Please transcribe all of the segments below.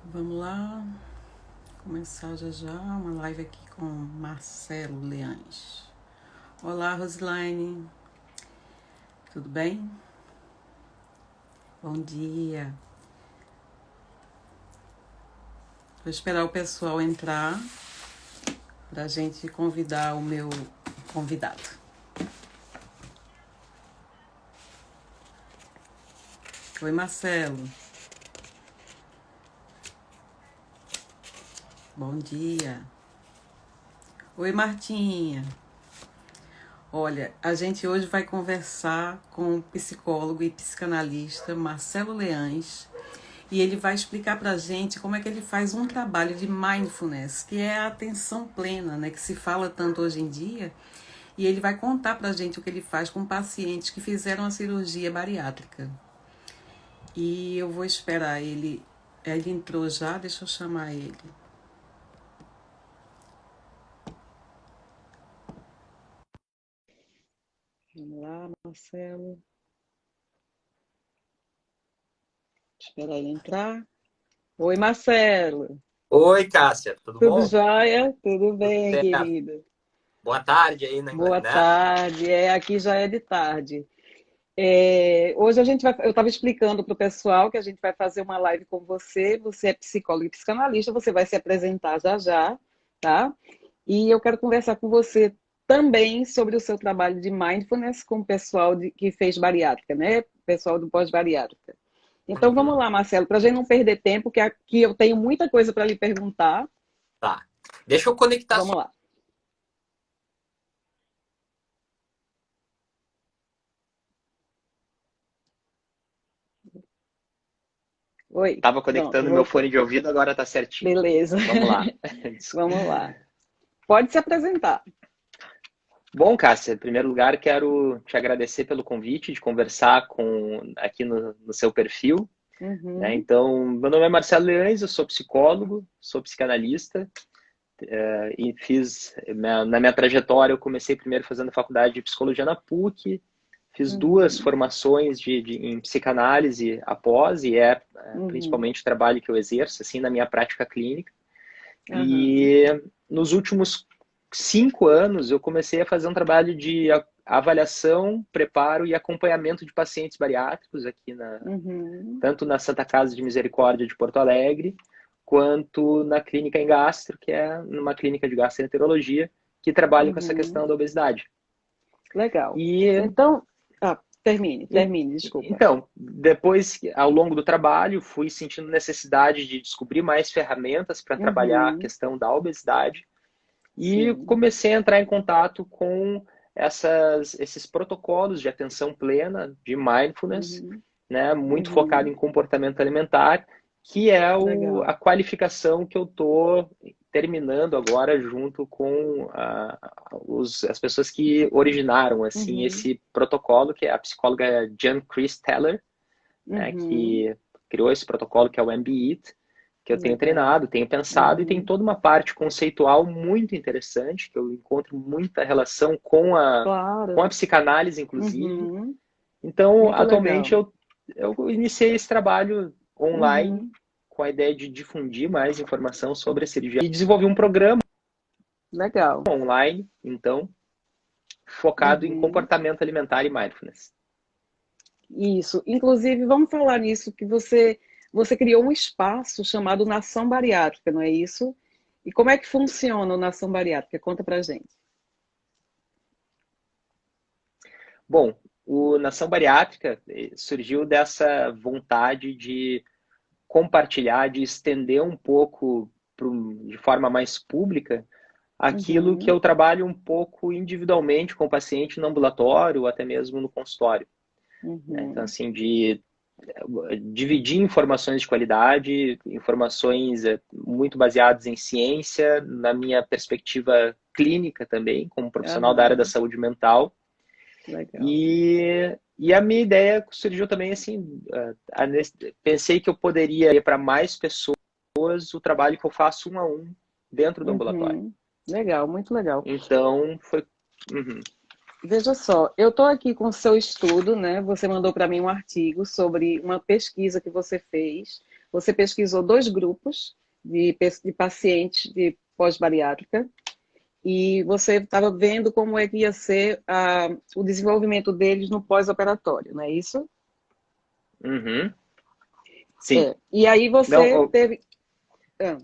Vamos lá, começar já já uma live aqui com Marcelo Leães. Olá, Rosilaine, tudo bem? Bom dia. Vou esperar o pessoal entrar para a gente convidar o meu convidado. Oi, Marcelo. Bom dia. Oi, Martinha. Olha, a gente hoje vai conversar com o psicólogo e psicanalista Marcelo Leães e ele vai explicar pra gente como é que ele faz um trabalho de mindfulness, que é a atenção plena, né, que se fala tanto hoje em dia, e ele vai contar pra gente o que ele faz com pacientes que fizeram a cirurgia bariátrica. E eu vou esperar ele. Ele entrou já, deixa eu chamar ele. Vamos lá, Marcelo. Espera ele entrar. Oi, Marcelo. Oi, Cássia, tudo Tudo bom? jóia? Tudo Tudo bem, certo. querido? Boa tarde aí na Boa Inglaterra. tarde. Aqui já é de tarde. Hoje eu estava explicando para o pessoal que a gente vai fazer uma live com você. Você é psicólogo e psicanalista, você vai se apresentar já já, tá? E eu quero conversar com você também sobre o seu trabalho de mindfulness com o pessoal que fez bariátrica, né? Pessoal do pós-bariátrica. Então vamos Uhum. lá, Marcelo, para a gente não perder tempo, que aqui eu tenho muita coisa para lhe perguntar. Tá. Deixa eu conectar Vamos só. lá. Oi, Tava pronto, conectando meu voltou. fone de ouvido, agora tá certinho. Beleza. Vamos lá. Vamos lá. Pode se apresentar. Bom, Cássia, em primeiro lugar, quero te agradecer pelo convite de conversar aqui no seu perfil, né? Uhum, Então, meu nome é Marcelo Leães, eu sou psicólogo, sou psicanalista, e na minha trajetória, eu comecei primeiro fazendo faculdade de psicologia na PUC, fiz duas uhum, formações em psicanálise após, e uhum, principalmente o trabalho que eu exerço assim, na minha prática clínica. aham, E nos últimos 5 anos, eu comecei a fazer um trabalho de avaliação, preparo e acompanhamento de pacientes bariátricos aqui uhum, tanto na Santa Casa de Misericórdia de Porto Alegre, quanto na clínica em gastro, que é uma clínica de gastroenterologia, que trabalha com essa uhum. questão da obesidade. Legal. E Então, termine, desculpa. então, depois, ao longo do trabalho, fui sentindo necessidade de descobrir mais ferramentas para trabalhar a Uhum, questão da obesidade e sim. comecei a entrar em contato com esses protocolos de atenção plena, de mindfulness, Uhum, né, muito focado em uhum. comportamento alimentar, que é a Legal. qualificação que eu estou terminando agora junto com as pessoas que originaram assim Uhum, esse protocolo, que é a psicóloga Jan Chris Teller, né, uhum. que criou esse protocolo, que é o MBIT, que eu tenho Legal. treinado, tenho pensado, e tem Uhum. toda uma parte conceitual muito interessante, que eu encontro muita relação com a Claro. psicanálise, inclusive. Uhum. Então, Muito atualmente, legal. eu iniciei esse trabalho online Uhum. com a ideia de difundir mais informação sobre a cirurgia e desenvolvi um programa Legal. online, então, focado em Uhum. comportamento alimentar e mindfulness. Isso. Inclusive, vamos falar nisso, que você criou um espaço chamado Nação Bariátrica, não é isso? E como é que funciona o Nação Bariátrica? Conta pra gente. Bom, o Nação Bariátrica surgiu dessa vontade de compartilhar, de estender um pouco de forma mais pública aquilo que Uhum. eu trabalho um pouco individualmente com o paciente no ambulatório ou até mesmo no consultório, né? Então, Uhum. assim, de dividir informações de qualidade, informações muito baseadas em ciência, na minha perspectiva clínica também, como profissional da área da Aham. saúde mental. Legal. E a minha ideia surgiu também assim, pensei que eu poderia ir para mais pessoas o trabalho que eu faço 1 a 1 dentro do ambulatório. Uhum. Legal, muito legal. Então, foi... Uhum. veja só, eu estou aqui com o seu estudo, né? Você mandou para mim um artigo sobre uma pesquisa que você fez. Você pesquisou dois grupos de pacientes de pós-bariátrica e você estava vendo como é que ia ser o desenvolvimento deles no pós-operatório, não é isso? Uhum. Sim. E aí Não, você teve. ah,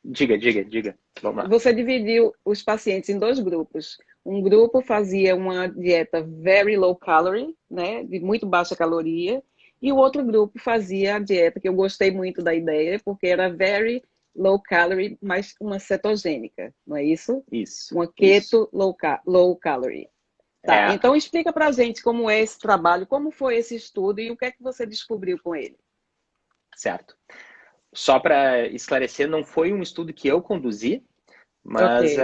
diga. Vamos lá. Você dividiu os pacientes em dois grupos. Um grupo fazia uma dieta very low calorie, né, de muito baixa caloria, e o outro grupo fazia a dieta, que eu gostei muito da ideia, porque era very low calorie, mas uma cetogênica, não é isso? Isso. Uma Isso. keto low calorie. Tá, É, então explica pra gente como é esse trabalho, como foi esse estudo e o que é que você descobriu com ele. certo. Só para esclarecer, não foi um estudo que eu conduzi, Ok. mas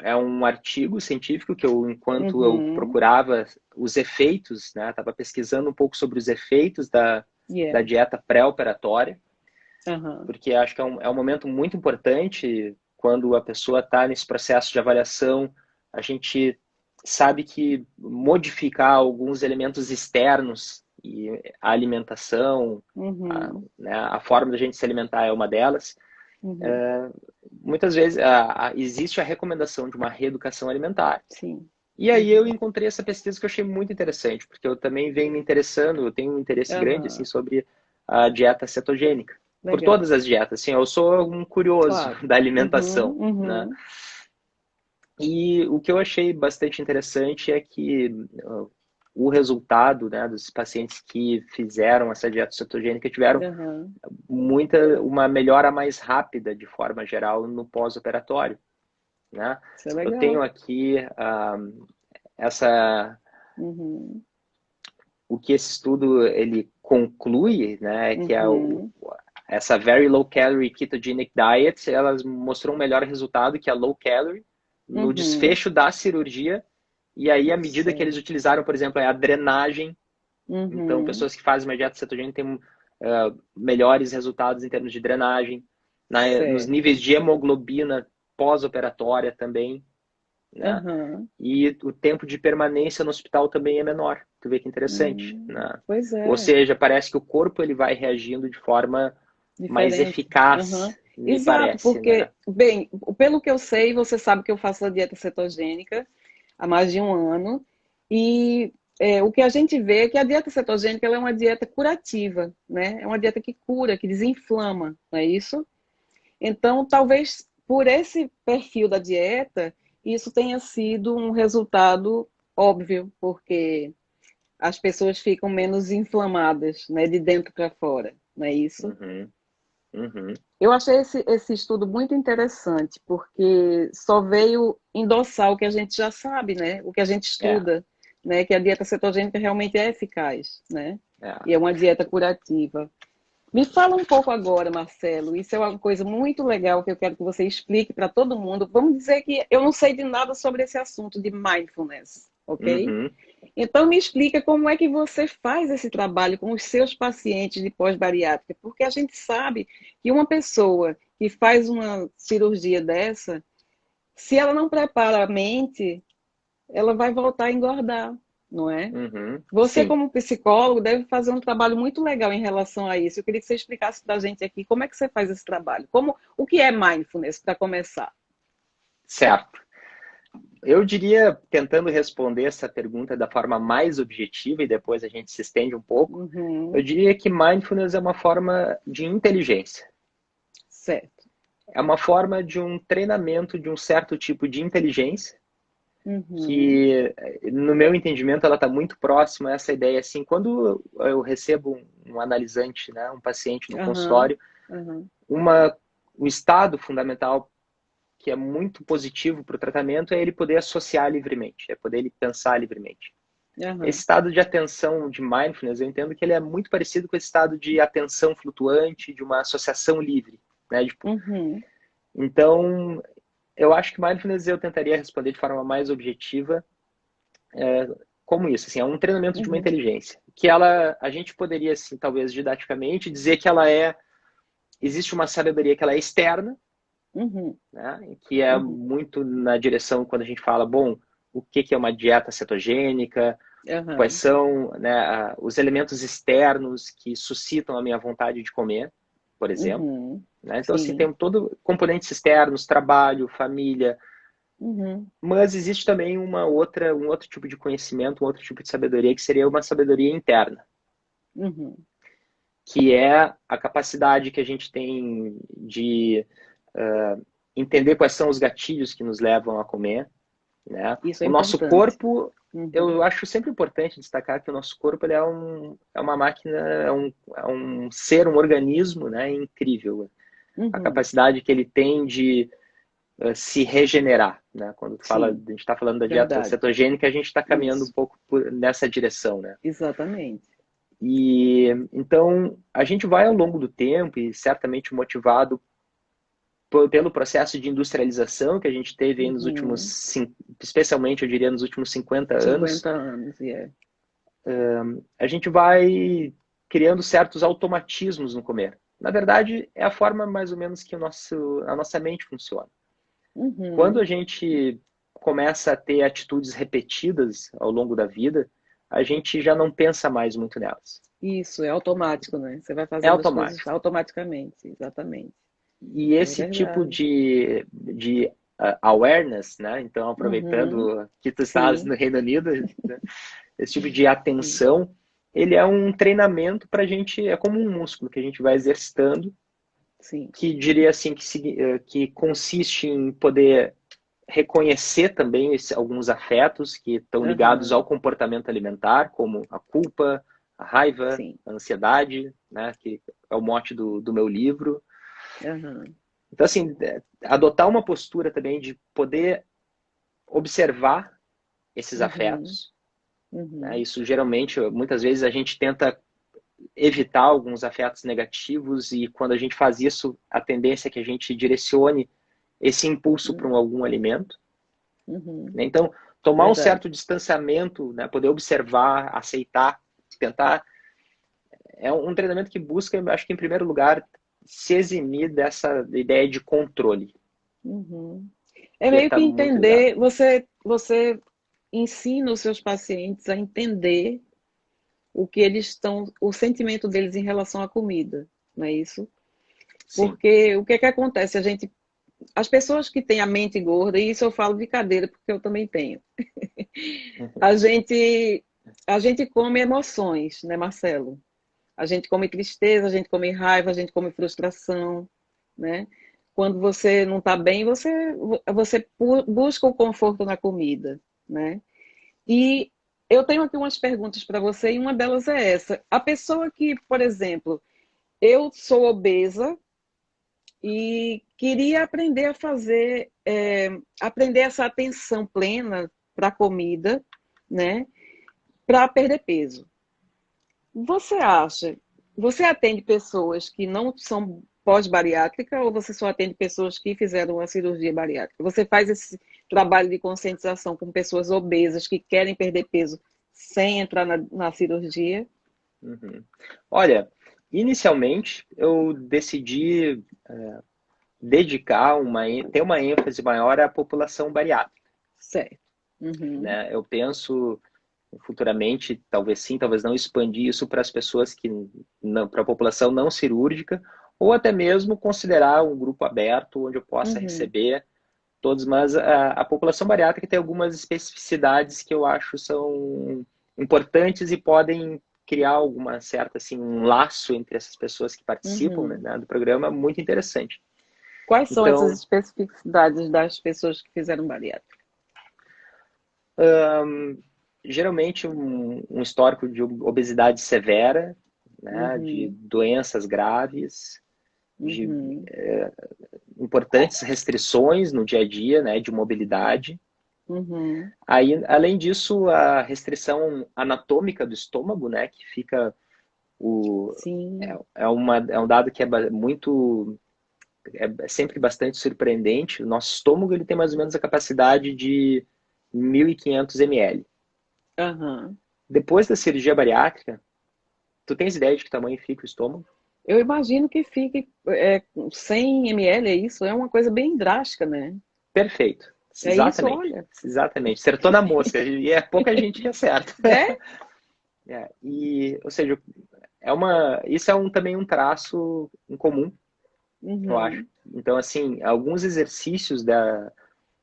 é um artigo científico que enquanto eu Uhum. procurava os efeitos, né, estava pesquisando um pouco sobre os efeitos da Yeah. dieta pré-operatória, Uhum. porque acho que é um momento muito importante quando a pessoa está nesse processo de avaliação. A gente sabe que modificar alguns elementos externos e a alimentação, Uhum. né, a forma da gente se alimentar é uma delas. Uhum. Muitas vezes existe a recomendação de uma reeducação alimentar. Sim. E aí eu Uhum. encontrei essa pesquisa que eu achei muito interessante, porque eu também venho me interessando, eu tenho um interesse grande assim Aham. sobre a dieta cetogênica. Por Legal. todas as dietas, assim, eu sou um curioso Claro. da Uhum. alimentação, né? Uhum. E o que eu achei bastante interessante é que o resultado, né, dos pacientes que fizeram essa dieta cetogênica tiveram Aham. uma melhora mais rápida de forma geral no pós-operatório, né? Isso é Eu tenho legal. aqui essa Uhum. o que esse estudo ele conclui, né, que é Uhum. essa very low calorie ketogenic diet, ela mostrou um melhor resultado que a low calorie no Uhum. desfecho da cirurgia. E aí, à medida que eles Certo. utilizaram, por exemplo, a drenagem, então Uhum. pessoas que fazem uma dieta cetogênica têm melhores resultados em termos de drenagem, nos Certo. níveis de hemoglobina pós-operatória também, né? Aham. E o tempo de permanência no hospital também é menor. Tu vê que interessante, né? Pois Ou é. seja, parece que o corpo ele vai reagindo de forma mais Diferente. Aham. eficaz, me Exato, parece, né? porque, bem, pelo que eu sei, você sabe que eu faço a dieta cetogênica há mais de um ano. E o que a gente vê é que a dieta cetogênica ela é uma dieta curativa, né? É uma dieta que cura, que desinflama, não é isso? Então, talvez por esse perfil da dieta, isso tenha sido um resultado óbvio, porque as pessoas ficam menos inflamadas, né, de dentro para fora, não é isso? Uhum, uhum. Eu achei esse estudo muito interessante, porque só veio endossar o que a gente já sabe, né? O que a gente É, estuda, né? Que a dieta cetogênica realmente é eficaz, né? é. E é uma dieta curativa. Me fala um pouco agora, Marcelo. Isso é uma coisa muito legal que eu quero que você explique para todo mundo. Vamos dizer que eu não sei de nada sobre esse assunto de mindfulness, ok? Uhum. Então, me explica como é que você faz esse trabalho com os seus pacientes de pós-bariátrica, porque a gente sabe que uma pessoa que faz uma cirurgia dessa, se ela não prepara a mente, ela vai voltar a engordar, não é? Uhum. Você, Sim, como psicólogo, deve fazer um trabalho muito legal em relação a isso. Eu queria que você explicasse para a gente aqui como é que você faz esse trabalho. O que é mindfulness, para começar? certo. Eu diria, tentando responder essa pergunta da forma mais objetiva e depois a gente se estende um pouco, eu Uhum, diria que mindfulness é uma forma de inteligência. certo. É uma forma de um treinamento de um certo tipo de inteligência Uhum, que, no meu entendimento, ela está muito próxima a essa ideia. Assim, quando eu recebo um analisante, né, um paciente no aham, consultório, aham, uma, um estado fundamental que é muito positivo para o tratamento é ele poder associar livremente, é poder ele pensar livremente. Esse aham. estado de atenção de mindfulness, eu entendo que ele é muito parecido com esse estado de atenção flutuante, de uma associação livre, né? Tipo, Uhum, então, eu acho que mindfulness eu tentaria responder de forma mais objetiva, como isso, assim, é um treinamento de uma uhum, inteligência, que a gente poderia, assim, talvez didaticamente, dizer que existe uma sabedoria que ela é externa, uhum, né, que é uhum, muito na direção quando a gente fala, bom, o que que é uma dieta cetogênica, quais Aham. são, né, os elementos externos que suscitam a minha vontade de comer, por exemplo. Uhum. Né? Então, assim, Sim. tem todo componentes externos, trabalho, família, Uhum. mas existe também um outro tipo de conhecimento, um outro tipo de sabedoria, que seria uma sabedoria interna, Uhum. que é a capacidade que a gente tem de entender quais são os gatilhos que nos levam a comer, né? Isso é O nosso importante. corpo, Uhum. eu acho sempre importante destacar que o nosso corpo ele é uma máquina, é um ser, um organismo, né, incrível. A Uhum. capacidade que ele tem de se regenerar, né? Quando a Sim, gente está falando da dieta verdade. cetogênica, a gente está caminhando um Isso. pouco nessa direção, né? Exatamente. E então a gente vai ao longo do tempo e certamente motivado pelo processo de industrialização que a gente teve aí nos Uhum. últimos, especialmente eu diria nos últimos 50 anos, 50 anos, e é. a gente vai criando certos automatismos no comer. Na verdade, é a forma mais ou menos que a nossa mente funciona. Quando Uhum. a gente começa a ter atitudes repetidas ao longo da vida, a gente já não pensa mais muito nelas. Isso, é automático, né? Você vai É fazendo as coisas automático. automaticamente, exatamente. E É esse tipo verdade. de awareness, né? Então, Uhum. aproveitando que tu estás Sim, no Reino Unido, né? Esse tipo de sim, atenção, ele é um treinamento para a gente, é como um músculo que a gente vai exercitando, sim. que diria assim, que consiste em poder reconhecer também alguns afetos que estão ligados Aham, ao comportamento alimentar, como a culpa, a raiva, sim. a ansiedade, né, que é o mote do meu livro. Aham. Então, assim, adotar uma postura também de poder observar esses Uhum. afetos, né, Uhum. isso geralmente, muitas vezes a gente tenta evitar alguns afetos negativos e quando a gente faz isso, a tendência é que a gente direcione esse impulso para algum alimento. Uhum. Né? Então, tomar um Verdade. certo distanciamento, né? Poder observar, aceitar, tentar. É um treinamento que busca, acho que em primeiro lugar, se eximir dessa ideia de controle, Uhum. É que meio está que muito ligado. entender, você ensina os seus pacientes a entender o que eles estão, o sentimento deles em relação à comida, não é isso? Sim. Porque o que é que acontece? As pessoas que têm a mente gorda, e isso eu falo de cadeira porque eu também tenho. Uhum. A gente, a gente come emoções, né, Marcelo? A gente come tristeza, a gente come raiva, a gente come frustração, né? Quando você não está bem, você busca o conforto na comida, né? E eu tenho aqui umas perguntas para você e uma delas é essa. A pessoa que, por exemplo, eu sou obesa e queria aprender a fazer, aprender essa atenção plena para a comida, né? Para perder peso. Você acha, você atende pessoas que não são pós-bariátrica ou você só atende pessoas que fizeram a cirurgia bariátrica? Você faz esse trabalho de conscientização com pessoas obesas que querem perder peso sem entrar na cirurgia? Uhum. Olha, inicialmente eu decidi dedicar ter uma ênfase maior à população bariátrica, Certo. Uhum. né? Eu penso futuramente, talvez sim, talvez não, expandir isso para as pessoas que não, para a população não cirúrgica, ou até mesmo considerar um grupo aberto onde eu possa Uhum. receber todos, mas a população bariátrica tem algumas especificidades que eu acho são importantes e podem criar alguma certa assim um laço entre essas pessoas que participam, Uhum. né, do programa muito interessante. Quais são essas Então, especificidades das pessoas que fizeram bariátrica? geralmente um histórico de obesidade severa, né, de Uhum. doenças graves, de Uhum. importantes restrições no dia a dia, né, de mobilidade. Uhum. Aí, além disso, a restrição anatômica do estômago, né, que fica o Sim. é um dado que é muito é sempre bastante surpreendente. O nosso estômago ele tem mais ou menos a capacidade de 1.500 ml. Aham. Depois da cirurgia bariátrica, tu tens ideia de que tamanho fica o estômago? Eu imagino que fique 100 ml, é isso? É uma coisa bem drástica, né? Perfeito. É isso, Exatamente. olha. Exatamente. Acertou na mosca. E é pouca gente que acerta. É? Ou seja, isso é também um traço em comum, eu acho. Uhum. Então, assim, alguns exercícios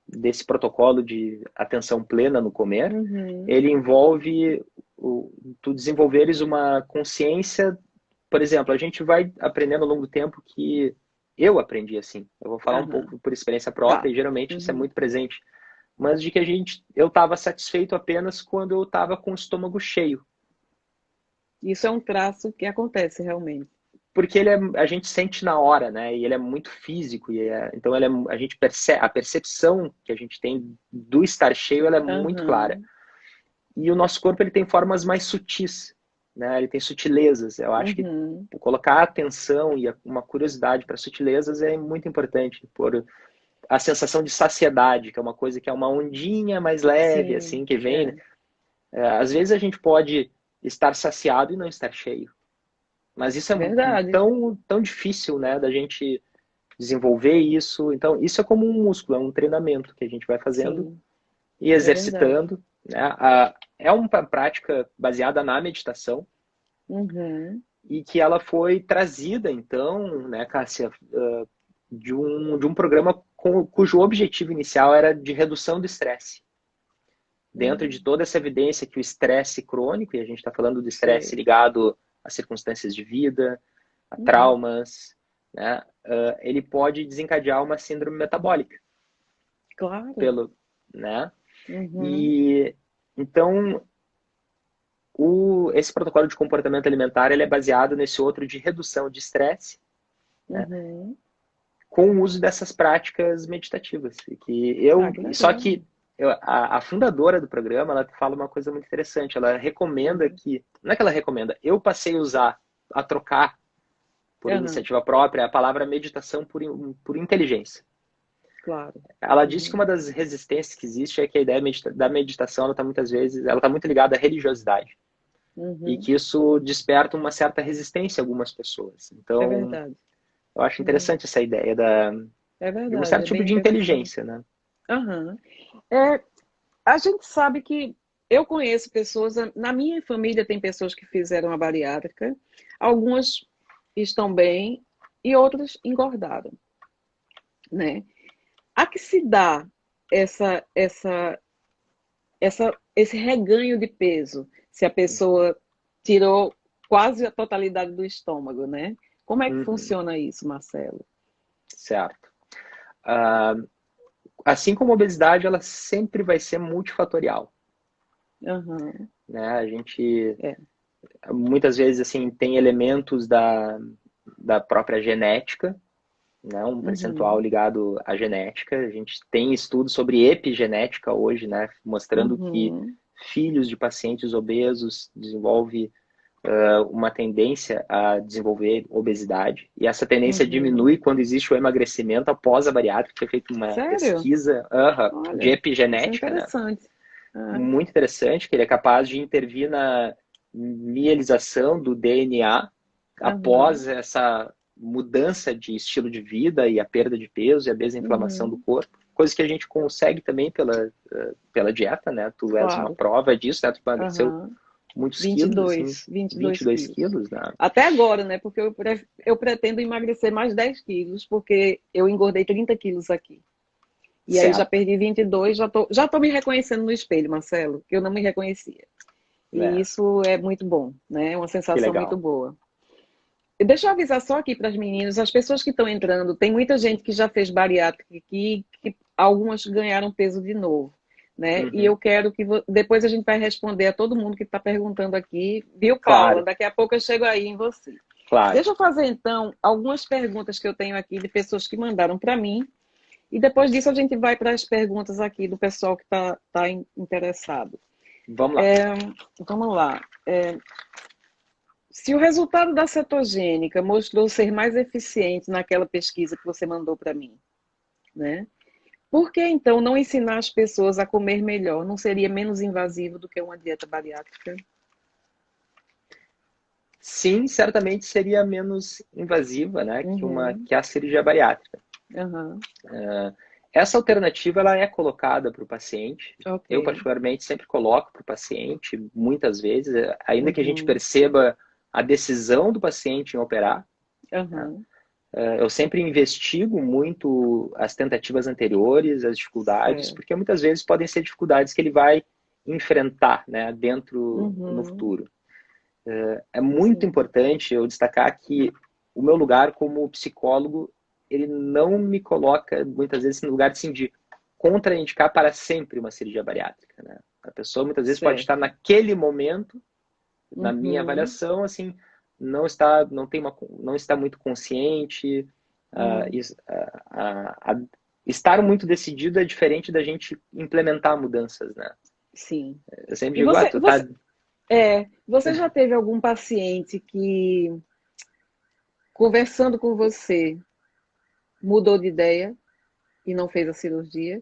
desse protocolo de atenção plena no comer, Uhum. ele envolve tu desenvolveres uma consciência. Por exemplo, a gente vai aprendendo ao longo do tempo que eu aprendi assim. Eu vou falar um Aham. pouco por experiência Tá. própria e geralmente isso é Uhum. muito presente. Mas de que eu estava satisfeito apenas quando eu estava com o estômago cheio. Isso é um traço que acontece realmente. Porque a gente sente na hora, né? E ele é muito físico. Então a gente percebe, a percepção que a gente tem do estar cheio, ela é muito clara. Aham. E o nosso corpo ele tem formas mais sutis, né? Ele tem sutilezas. Eu acho que Uhum. colocar atenção e uma curiosidade para sutilezas é muito importante. Por a sensação de saciedade, que é uma coisa que é uma ondinha mais leve, Sim, assim, que vem. é. Às vezes a gente pode estar saciado e não estar cheio. Mas isso é Verdade. tão, tão difícil, né, da gente desenvolver isso. Então, isso é como um músculo, é um treinamento que a gente vai fazendo Sim, e é verdade. exercitando, né? É uma prática baseada na meditação Uhum. e que ela foi trazida, então, né, Cássia, de um programa cujo objetivo inicial era de redução do estresse. Dentro de Uhum. toda essa evidência que o estresse crônico, e a gente está falando do estresse Sei. ligado a circunstâncias de vida, a Uhum. traumas, né, ele pode desencadear uma síndrome metabólica, Claro. pelo, né? Uhum. E então esse protocolo de comportamento alimentar ele é baseado nesse outro de redução de estresse, né, Uhum. com o uso dessas práticas meditativas. Ah, que Só legal. que a fundadora do programa, ela fala uma coisa muito interessante. Ela recomenda Uhum. não é que ela recomenda, eu passei a usar, a trocar por Uhum. iniciativa própria a palavra meditação por inteligência. Claro. Ela diz que Uhum. uma das resistências que existe é que a ideia da meditação, ela está muitas vezes, ela está muito ligada à religiosidade. E Uhum. que isso desperta uma certa resistência em algumas pessoas. É Então, verdade. eu acho Uhum. interessante essa ideia É de um verdade, certo é tipo bem de interessante. inteligência, né? Aham. É, a gente sabe que eu conheço pessoas, na minha família tem pessoas que fizeram a bariátrica, algumas estão bem e outras engordaram, né? A que se dá essa, essa, esse reganho de peso, se a pessoa tirou quase a totalidade do estômago, né? Como é que Uhum, funciona isso, Marcelo? certo. Ah, assim como a obesidade, ela sempre vai ser multifatorial, Aham, né? A gente é. muitas vezes assim tem elementos da própria genética, né? Um percentual Uhum, ligado à genética. A gente tem estudos sobre epigenética hoje, né? Mostrando que uhum, filhos de pacientes obesos desenvolvem uma tendência a desenvolver obesidade. E essa tendência uhum. diminui quando existe o emagrecimento após a bariátrica. Foi feita uma Sério? pesquisa de Olha, isso é epigenética, né? interessante. Ah, Muito interessante, que ele é capaz de intervir na mielização do DNA aham, após essa mudança de estilo de vida e a perda de peso e a desinflamação do uhum, corpo. Coisa que a gente consegue também pela dieta, né? Tu és uma claro. prova disso, né? Tu emagreceu Aham. muitos vinte e quilos, assim, dois, vinte e vinte e dois dois quilos. quilos, né? Até agora, né? Porque eu pretendo emagrecer mais 10 quilos, porque eu engordei 30 quilos aqui. E aí já Certo, perdi 22, já tô me reconhecendo no espelho, Marcelo, que eu não me reconhecia. E né? isso é muito bom, né? É uma Que sensação muito legal. boa. E deixa eu avisar só aqui para as meninas, as pessoas que estão entrando, tem muita gente que já fez bariátrica aqui, que algumas ganharam peso de novo, né? E Uhum. eu quero que depois a gente vai responder a todo mundo que está perguntando aqui, viu, Paula? Claro, Daqui a pouco eu chego aí em você. claro. Deixa eu fazer então algumas perguntas que eu tenho aqui de pessoas que mandaram para mim, e depois disso a gente vai para as perguntas aqui do pessoal que está interessado. Vamos lá. Vamos lá. Se o resultado da cetogênica mostrou ser mais eficiente naquela pesquisa que você mandou para mim, né? Por que então não ensinar as pessoas a comer melhor? Não seria menos invasivo do que uma dieta bariátrica? Sim, certamente seria menos invasiva, né, Uhum, que a cirurgia bariátrica. uhum, essa alternativa ela é colocada para o paciente. Ok. Eu, particularmente, sempre coloco para o paciente, muitas vezes, ainda que a gente Uhum. perceba a decisão do paciente em operar. Né? Uhum. Eu sempre investigo muito as tentativas anteriores, as dificuldades, Certo. porque muitas vezes podem ser dificuldades que ele vai enfrentar, né, no Uhum. futuro. É muito Sim. importante eu destacar que o meu lugar como psicólogo, ele não me coloca, muitas vezes, no lugar assim, de contraindicar para sempre uma cirurgia bariátrica. Né? A pessoa, muitas vezes, pode estar Certo. naquele momento, na minha Uhum. avaliação, assim, não está muito consciente. ah, Hum. is- ah, estar muito decidido é diferente da gente implementar mudanças, né? Sim. Eu sempre E digo, você, tu tá... você já teve algum paciente que, conversando com você, mudou de ideia e não fez a cirurgia?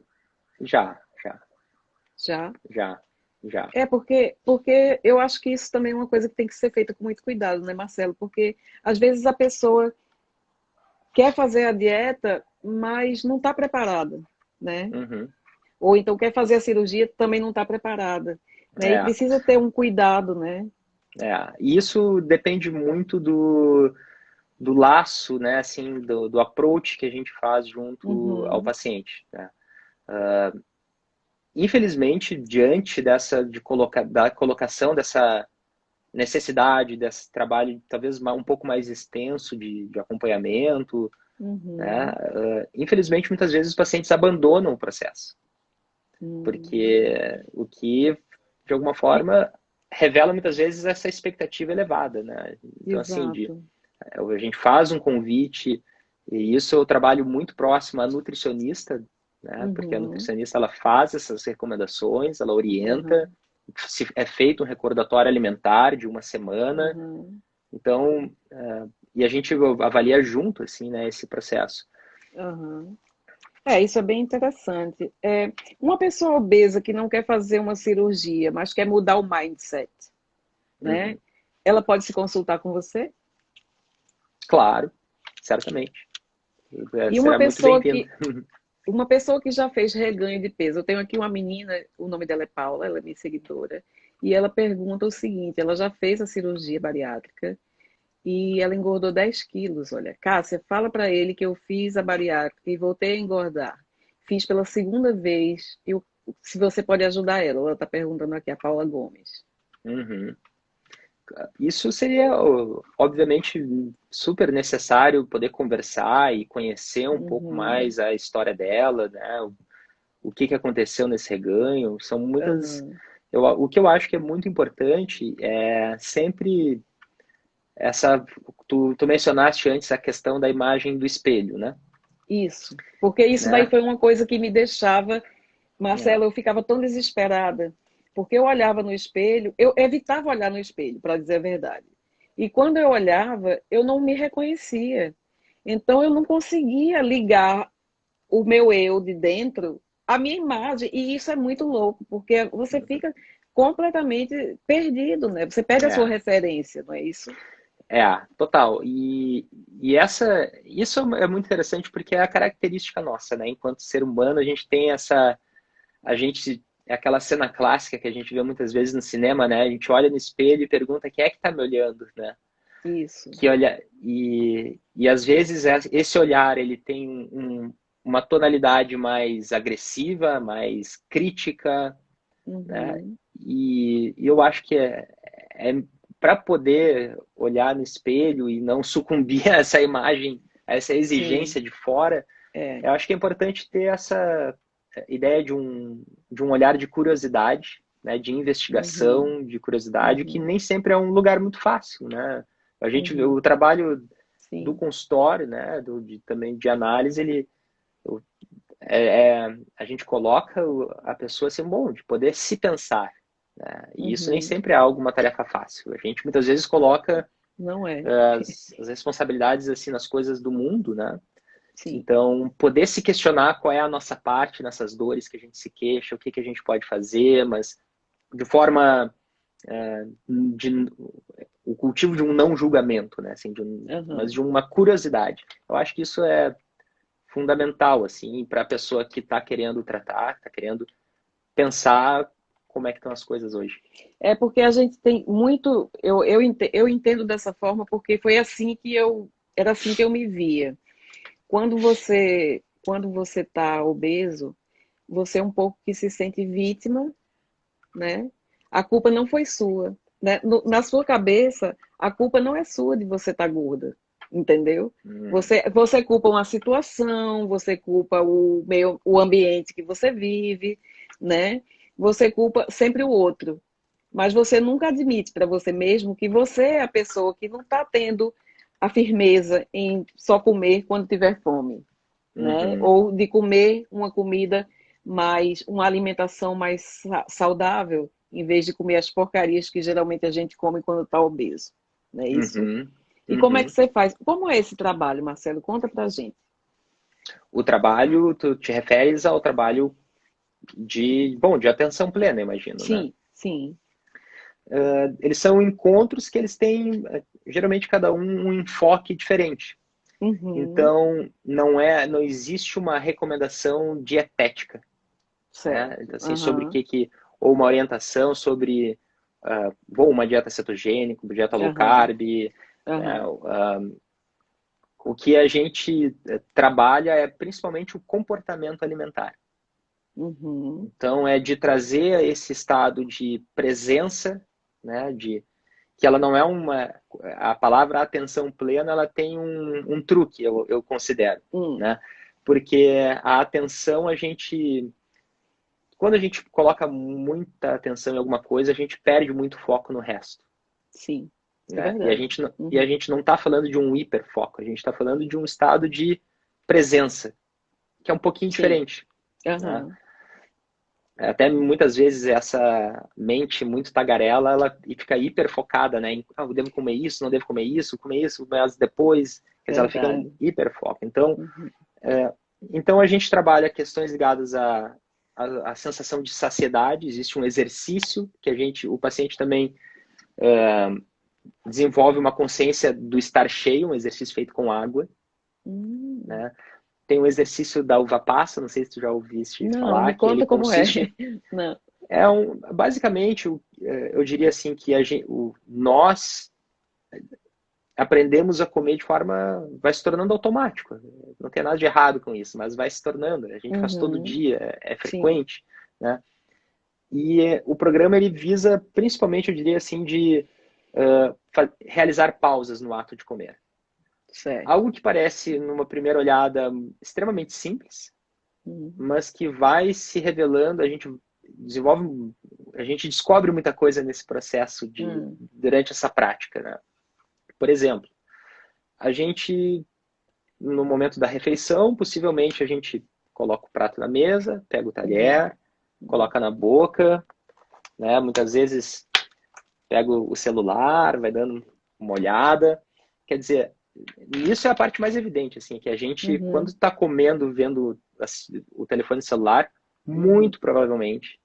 Já, já, Já? já, já. Porque eu acho que isso também é uma coisa que tem que ser feita com muito cuidado, né, Marcelo? Porque às vezes a pessoa quer fazer a dieta, mas não está preparada, né? Uhum. Ou então quer fazer a cirurgia, também não está preparada, né? E É, precisa ter um cuidado, né? e isso depende muito do laço, né, assim, do approach que a gente faz junto ao Uhum, paciente, né? Infelizmente, diante da colocação dessa necessidade, desse trabalho talvez um pouco mais extenso de acompanhamento, né, uhum, infelizmente, muitas vezes os pacientes abandonam o processo, uhum. porque o que, de alguma E- forma, revela muitas vezes essa expectativa elevada, né? Então, assim, Exato. a gente faz um convite, e isso eu trabalho muito próximo à nutricionista, né? Porque a Uhum, nutricionista ela faz essas recomendações, ela orienta, uhum, se é feito um recordatório alimentar de uma semana, uhum, então, e a gente avalia junto, assim, né, esse processo. uhum. Isso é bem interessante. Uma pessoa obesa que não quer fazer uma cirurgia, mas quer mudar o mindset, né? Uhum. Ela pode se consultar com você? Claro, certamente. E Será muito bem-vindo. uma pessoa que já fez reganho de peso. Eu tenho aqui uma menina, o nome dela é Paula, ela é minha seguidora, e ela pergunta o seguinte: ela já fez a cirurgia bariátrica e ela engordou 10 quilos. Olha, Cássia, fala para ele que eu fiz a bariátrica e voltei a engordar. Fiz pela segunda vez. Se você pode ajudar ela, ela está perguntando aqui, a Paula Gomes. Uhum. Isso seria, obviamente, super necessário poder conversar e conhecer um pouco Uhum, mais a história dela, né? O que que aconteceu nesse reganho. São muitas. uhum. O que eu acho que é muito importante é sempre essa. Tu mencionaste antes a questão da imagem do espelho, né? Isso, porque isso daí Né? foi uma coisa que me deixava, É, Marcelo, eu ficava tão desesperada, porque eu olhava no espelho, eu evitava olhar no espelho, para dizer a verdade. E quando eu olhava, eu não me reconhecia. Então eu não conseguia ligar o meu eu de dentro à minha imagem, e isso é muito louco, porque você fica completamente perdido, né? Você perde a sua é. referência, não é isso? Total. Isso é muito interessante porque é a característica nossa, né? Enquanto ser humano, a gente tem é aquela cena clássica que a gente vê muitas vezes no cinema, né? A gente olha no espelho e pergunta quem é que tá me olhando, né? Isso. Que olha e às vezes esse olhar ele tem uma tonalidade mais agressiva, mais crítica, né? Uhum. E eu acho que é para poder olhar no espelho e não sucumbir a essa imagem, a essa Sim, exigência de fora, é. eu acho que é importante ter essa ideia de um olhar de curiosidade, né, de Uhum. investigação, de curiosidade, que Uhum. nem sempre é um lugar muito fácil, né? O Uhum. trabalho do Sim. consultório, né, também de análise, a gente coloca a pessoa assim, bom, de poder se pensar, né? E isso nem Uhum. sempre é algo, uma tarefa fácil. A gente muitas vezes coloca Não é. as responsabilidades assim nas coisas do mundo, né? Sim. Então, poder se questionar qual é a nossa parte nessas dores que a gente se queixa, o que que a gente pode fazer, mas de forma de o cultivo de um não julgamento, né? Assim, mas Uhum. de uma curiosidade. Eu acho que isso é fundamental, assim, para a pessoa que está querendo tratar, está querendo pensar como é que estão as coisas hoje. É porque a gente tem muito. Eu entendo dessa forma porque foi assim que era assim que eu me via. Quando você está obeso, você é um pouco que se sente vítima, né? A culpa não foi sua, né? Na sua cabeça, a culpa não é sua de você estar gorda, entendeu? Você culpa uma situação, você culpa o ambiente que você vive, né? Você culpa sempre o outro, mas você nunca admite para você mesmo que você é a pessoa que não está tendo a firmeza em só comer quando tiver fome, né? Uhum. Ou de comer uma alimentação mais saudável, em vez de comer as porcarias que geralmente a gente come quando está obeso, não é isso? Uhum. E como é que Uhum. você faz? Como é esse trabalho, Marcelo? Conta pra gente. O trabalho, tu te referes ao trabalho de atenção plena, imagino, né? Sim, sim. Eles são encontros que eles têm, geralmente, cada um enfoque diferente. Uhum, Então, não existe uma recomendação dietética, né? certo. Então, assim, sobre Aham, ou uma orientação sobre uma dieta cetogênica, uma dieta low aham, carb, né? aham. O que a gente trabalha é principalmente o comportamento alimentar. Uhum, Então, é de trazer esse estado de presença, né? Que ela não é uma... A palavra atenção plena, ela tem um truque, eu considero, hum, né? Porque a atenção, quando a gente coloca muita atenção em alguma coisa, a gente perde muito foco no resto, sim, é né? E a verdade. gente não, e a Uhum, gente não está falando de um hiperfoco, a gente está falando de um estado de presença, que é um pouquinho sim. diferente, né? Aham, Até muitas vezes essa mente muito tagarela, ela fica hiper focada, né? Eu devo comer isso, mas depois, quer dizer, ela fica um verdade. hiper foco. Então, Uhum, a gente trabalha questões ligadas à sensação de saciedade. Existe um exercício que o paciente também desenvolve uma consciência do estar cheio, um exercício feito com água, hum. né? Tem o exercício da uva passa, não sei se tu já ouviste Não, falar, me que ele conta como é. consiste. Não. Basicamente, eu diria assim que nós aprendemos a comer de forma, vai se tornando automático. Não tem nada de errado com isso, mas vai se tornando. A gente faz todo Uhum, dia, é sim, frequente, né? E o programa ele visa principalmente, eu diria assim, de realizar pausas no ato de comer. certo. Algo que parece, numa primeira olhada, extremamente simples, Uhum, mas que vai se revelando, a gente descobre muita coisa nesse processo hum, durante essa prática, né? Por exemplo, a gente, no momento da refeição, possivelmente a gente coloca o prato na mesa, pega o uhum, talher, uhum, coloca na boca, né? Muitas vezes pega o celular, vai dando uma olhada. Quer dizer, isso é a parte mais evidente, assim, que a gente, quando uhum, está comendo, vendo o telefone celular, uhum. muito provavelmente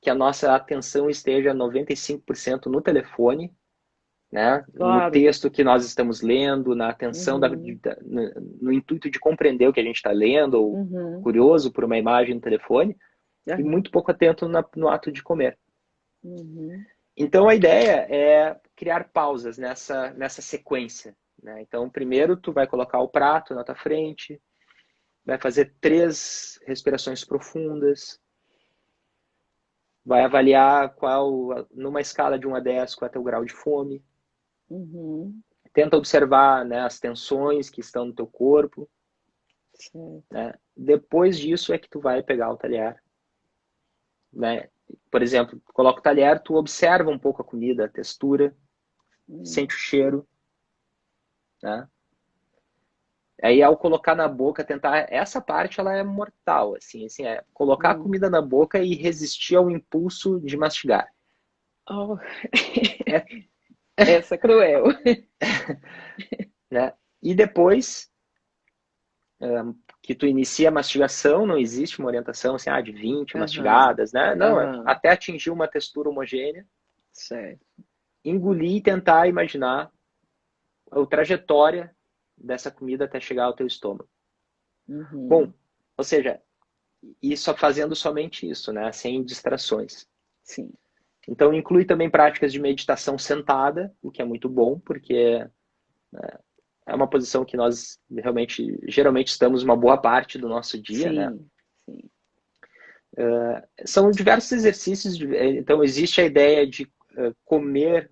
que a nossa atenção esteja 95% no telefone, né? No Claro. texto que nós estamos lendo, na atenção Uhum, no intuito de compreender o que a gente está lendo, ou uhum, curioso por uma imagem no telefone, e aham, muito pouco atento no ato de comer. uhum, Então a ideia é criar pausas nessa sequência, né? Então primeiro tu vai colocar o prato na tua frente, vai fazer 3 respirações profundas, vai avaliar numa escala de 1 a 10, qual é o teu grau de fome. uhum, Tenta observar, né, as tensões que estão no teu corpo, certo. né? Depois disso é que tu vai pegar o talher, né? Por exemplo, tu coloca o talher, tu observa um pouco a comida, a textura, Hum, sente o cheiro, né? Aí ao colocar na boca, tentar, essa parte ela é mortal, assim, é colocar a hum. comida na boca e resistir ao impulso de mastigar. Oh, É, essa é cruel. né? E depois que tu inicia a mastigação, não existe uma orientação assim, de 20 Aham, mastigadas, né? Não, aham, até atingir uma textura homogênea, certo. engolir e tentar imaginar a trajetória dessa comida até chegar ao teu estômago. Bom, ou seja, e só fazendo somente isso, né? Sem distrações. Sim. Então, inclui também práticas de meditação sentada, o que é muito bom, porque é uma posição que nós geralmente estamos uma boa parte do nosso dia, né? Sim, sim. São diversos exercícios, então existe a ideia de comer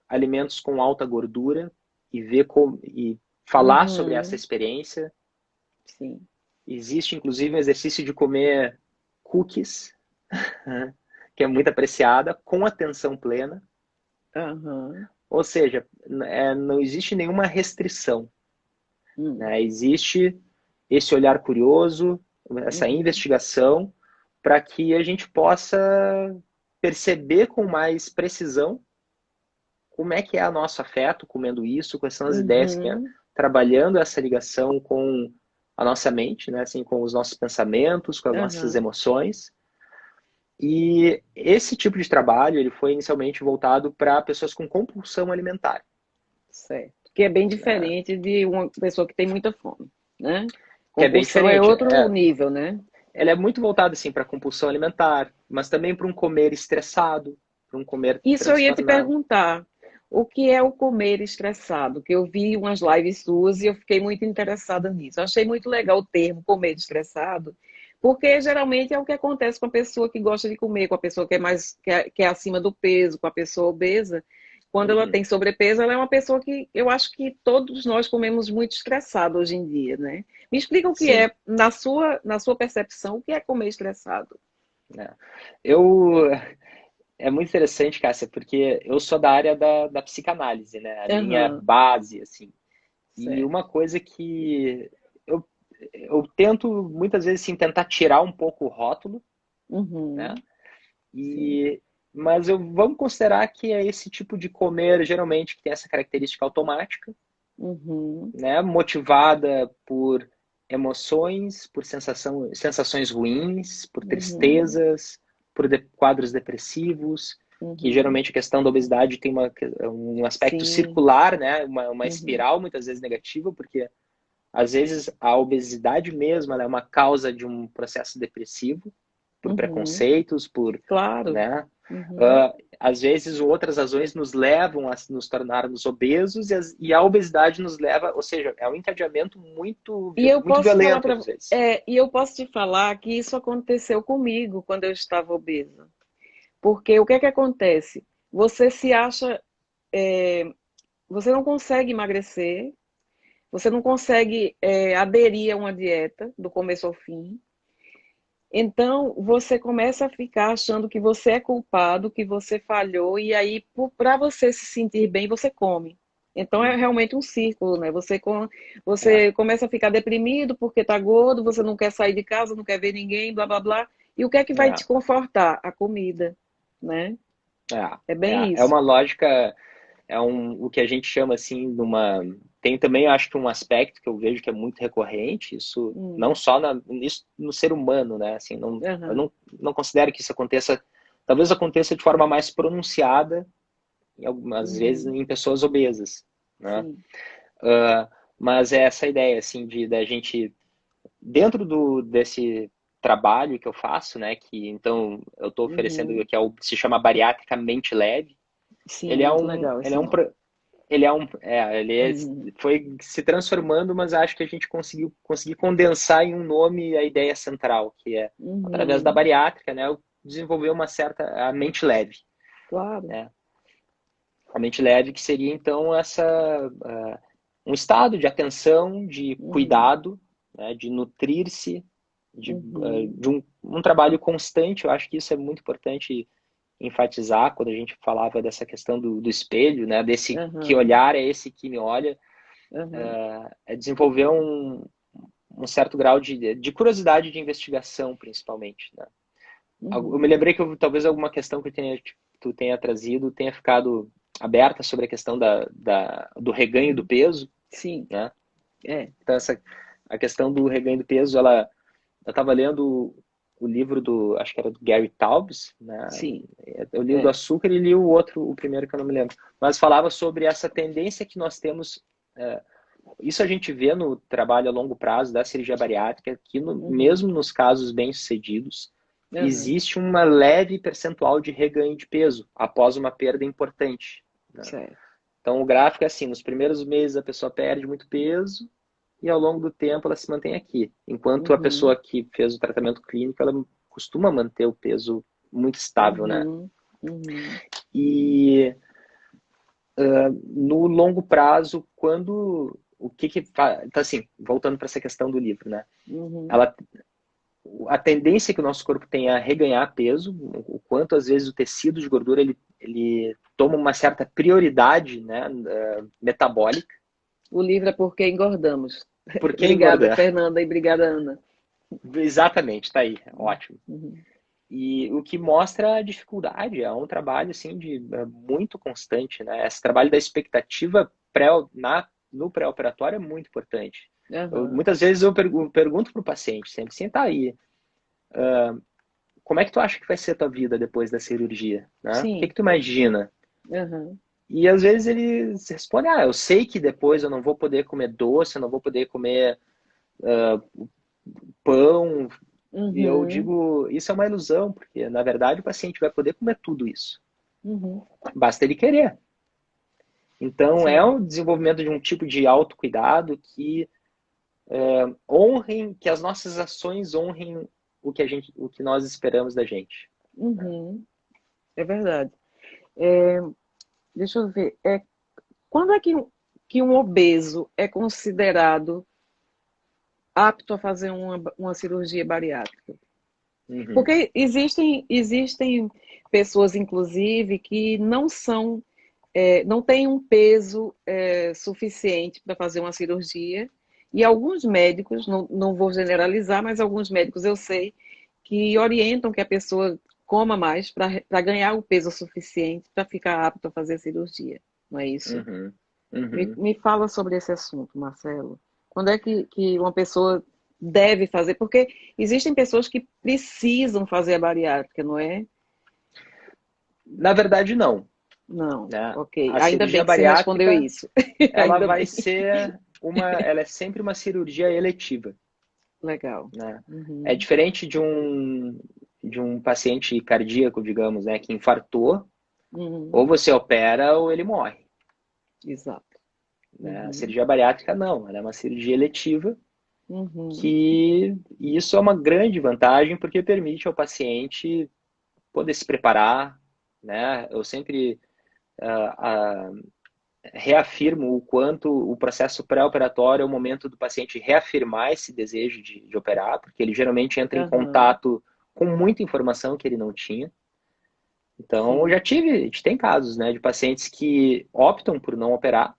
alimentos com alta gordura e e falar sobre essa experiência. Sim. Existe, inclusive, um exercício de comer cookies, que é muito apreciada, com atenção plena. Ou seja, não existe nenhuma restrição. Né? Existe esse olhar curioso, essa investigação, para que a gente possa perceber com mais precisão como é que é o nosso afeto comendo isso, quais são as ideias que trabalhando essa ligação com a nossa mente, né? Assim, com os nossos pensamentos, com as nossas emoções. E esse tipo de trabalho ele foi inicialmente voltado para pessoas com compulsão alimentar. Certo. Que é bem diferente de uma pessoa que tem muita fome, né? Que é bem Compulsão é diferente. outro nível, né? Ela é muito voltada assim para compulsão alimentar, mas também para um comer estressado, para um comer Isso eu ia te transtornado. perguntar. O que é o comer estressado? Que eu vi umas lives suas e eu fiquei muito interessada nisso. Eu achei muito legal o termo comer estressado, porque geralmente é o que acontece com a pessoa que gosta de comer, com a pessoa que é que é acima do peso, com a pessoa obesa. Quando ela tem sobrepeso, ela é uma pessoa que eu acho que todos nós comemos muito estressado hoje em dia, né? Me explica o que é, na sua percepção, o que é comer estressado? É muito interessante, Cássia, porque eu sou da área da psicanálise, né? A minha base, assim. E Certo. uma coisa que eu tento, muitas vezes, assim, tentar tirar um pouco o rótulo, né? Mas vamos considerar que é esse tipo de comer, geralmente, que tem essa característica automática, né? Motivada por emoções, por sensações ruins, por tristezas, por quadros depressivos, que geralmente a questão da obesidade tem um aspecto circular, né? Uma espiral muitas vezes negativa, porque às vezes a obesidade mesmo ela é uma causa de um processo depressivo, por preconceitos, Claro. né? Às vezes outras razões nos levam a nos tornarmos obesos e a obesidade nos leva, ou seja, é um encadeamento muito violento às vezes. E eu posso te falar que isso aconteceu comigo quando eu estava obesa. Porque o que é que acontece? Você se acha, você não consegue emagrecer, você não consegue aderir a uma dieta do começo ao fim. Então, você começa a ficar achando que você é culpado, que você falhou, e aí, para você se sentir bem, você come. Então, é realmente um círculo, né? Você começa a ficar deprimido porque está gordo, você não quer sair de casa, não quer ver ninguém, blá, blá, blá. E o que é que vai te confortar? A comida, né? É bem É isso. uma lógica, o que a gente chama assim de uma. Tem também, acho que um aspecto que eu vejo que é muito recorrente, isso não só no ser humano, né? Assim, eu não considero que isso aconteça, talvez aconteça de forma mais pronunciada, em algumas vezes, em pessoas obesas, né? Mas é essa ideia, assim, da gente, dentro desse trabalho que eu faço, né? Que então eu estou oferecendo, que se chama Bariátrica Mente Leve. Sim, é muito legal esse nome. Foi se transformando, mas acho que a gente conseguiu condensar em um nome a ideia central, que é, através da bariátrica, né, desenvolver a mente leve. Claro. Né? A mente leve que seria, então, um estado de atenção, de cuidado, né, de nutrir-se, de um trabalho constante. Eu acho que isso é muito importante enfatizar quando a gente falava dessa questão do espelho, né? Desse que olhar é esse que me olha, é desenvolver um certo grau de curiosidade de investigação, principalmente, né? Eu me lembrei que talvez alguma questão que tu tenha trazido tenha ficado aberta sobre a questão do reganho do peso. Sim. Né? Então, a questão do reganho do peso, eu estava lendo o livro acho que era do Gary Taubes, né? Sim. Eu li o do açúcar e li o primeiro que eu não me lembro. Mas falava sobre essa tendência que nós temos isso a gente vê no trabalho a longo prazo da cirurgia bariátrica, que Uhum. mesmo nos casos bem-sucedidos, Uhum. existe uma leve percentual de reganho de peso após uma perda importante, né? Certo. Então, o gráfico é assim, nos primeiros meses a pessoa perde muito peso e ao longo do tempo ela se mantém aqui. Enquanto a Uhum. pessoa que fez o tratamento clínico, ela costuma manter o peso muito estável, né? Uhum. Uhum. E no longo prazo, quando o que faz, então assim, voltando para essa questão do livro, né? Uhum. Ela, a tendência que o nosso corpo tem a reganhar peso, o quanto às vezes o tecido de gordura ele toma uma certa prioridade, né, metabólica. O livro é Porque Engordamos. Por que Obrigada, engordar? Fernanda, e obrigada, Ana. Exatamente, tá aí, ótimo. Uhum. E o que mostra a dificuldade, é um trabalho assim muito constante, né? Esse trabalho da expectativa no pré-operatório é muito importante. Uhum. Muitas vezes eu pergunto para o paciente, sempre assim, tá aí, como é que tu acha que vai ser a tua vida depois da cirurgia, né? O que Sim. que tu imagina? Uhum. E às vezes eles respondem, eu sei que depois eu não vou poder comer doce, eu não vou poder comer pão. E eu Uhum. digo, isso é uma ilusão, porque na verdade o paciente vai poder comer tudo isso. Uhum. Basta ele querer. Então é Sim. o desenvolvimento de um tipo de autocuidado que que as nossas ações honrem o que nós esperamos da gente. Uhum. É verdade. Deixa eu ver. Quando é que um obeso é considerado apto a fazer uma cirurgia bariátrica? Uhum. Porque existem pessoas, inclusive, que não têm um peso suficiente para fazer uma cirurgia. E alguns médicos, não vou generalizar, mas alguns médicos eu sei que orientam que a pessoa coma mais para ganhar o peso suficiente para ficar apto a fazer a cirurgia. Não é isso? Uhum. Me, Uhum. me fala sobre esse assunto, Marcelo. Quando é que uma pessoa deve fazer? Porque existem pessoas que precisam fazer a bariátrica, não é? Na verdade, não. Não, Né? ok. A Ainda cirurgia bem que você respondeu bariátrica, isso. ela Ainda vai bem. ser ela é sempre uma cirurgia eletiva. Legal. Né? É Uhum, diferente de um paciente cardíaco, digamos, né, que infartou, ou uhum, você opera ou ele morre. exato. Né? A Uhum, cirurgia bariátrica não, ela é uma cirurgia eletiva uhum, que isso é uma grande vantagem porque permite ao paciente poder se preparar, né? Eu sempre uh, uh, reafirmo o quanto o processo pré-operatório é o momento do paciente reafirmar esse desejo de operar, porque ele geralmente entra em uhum, contato com muita informação que ele não tinha. Então, sim. a gente tem casos, né, de pacientes que optam por não operar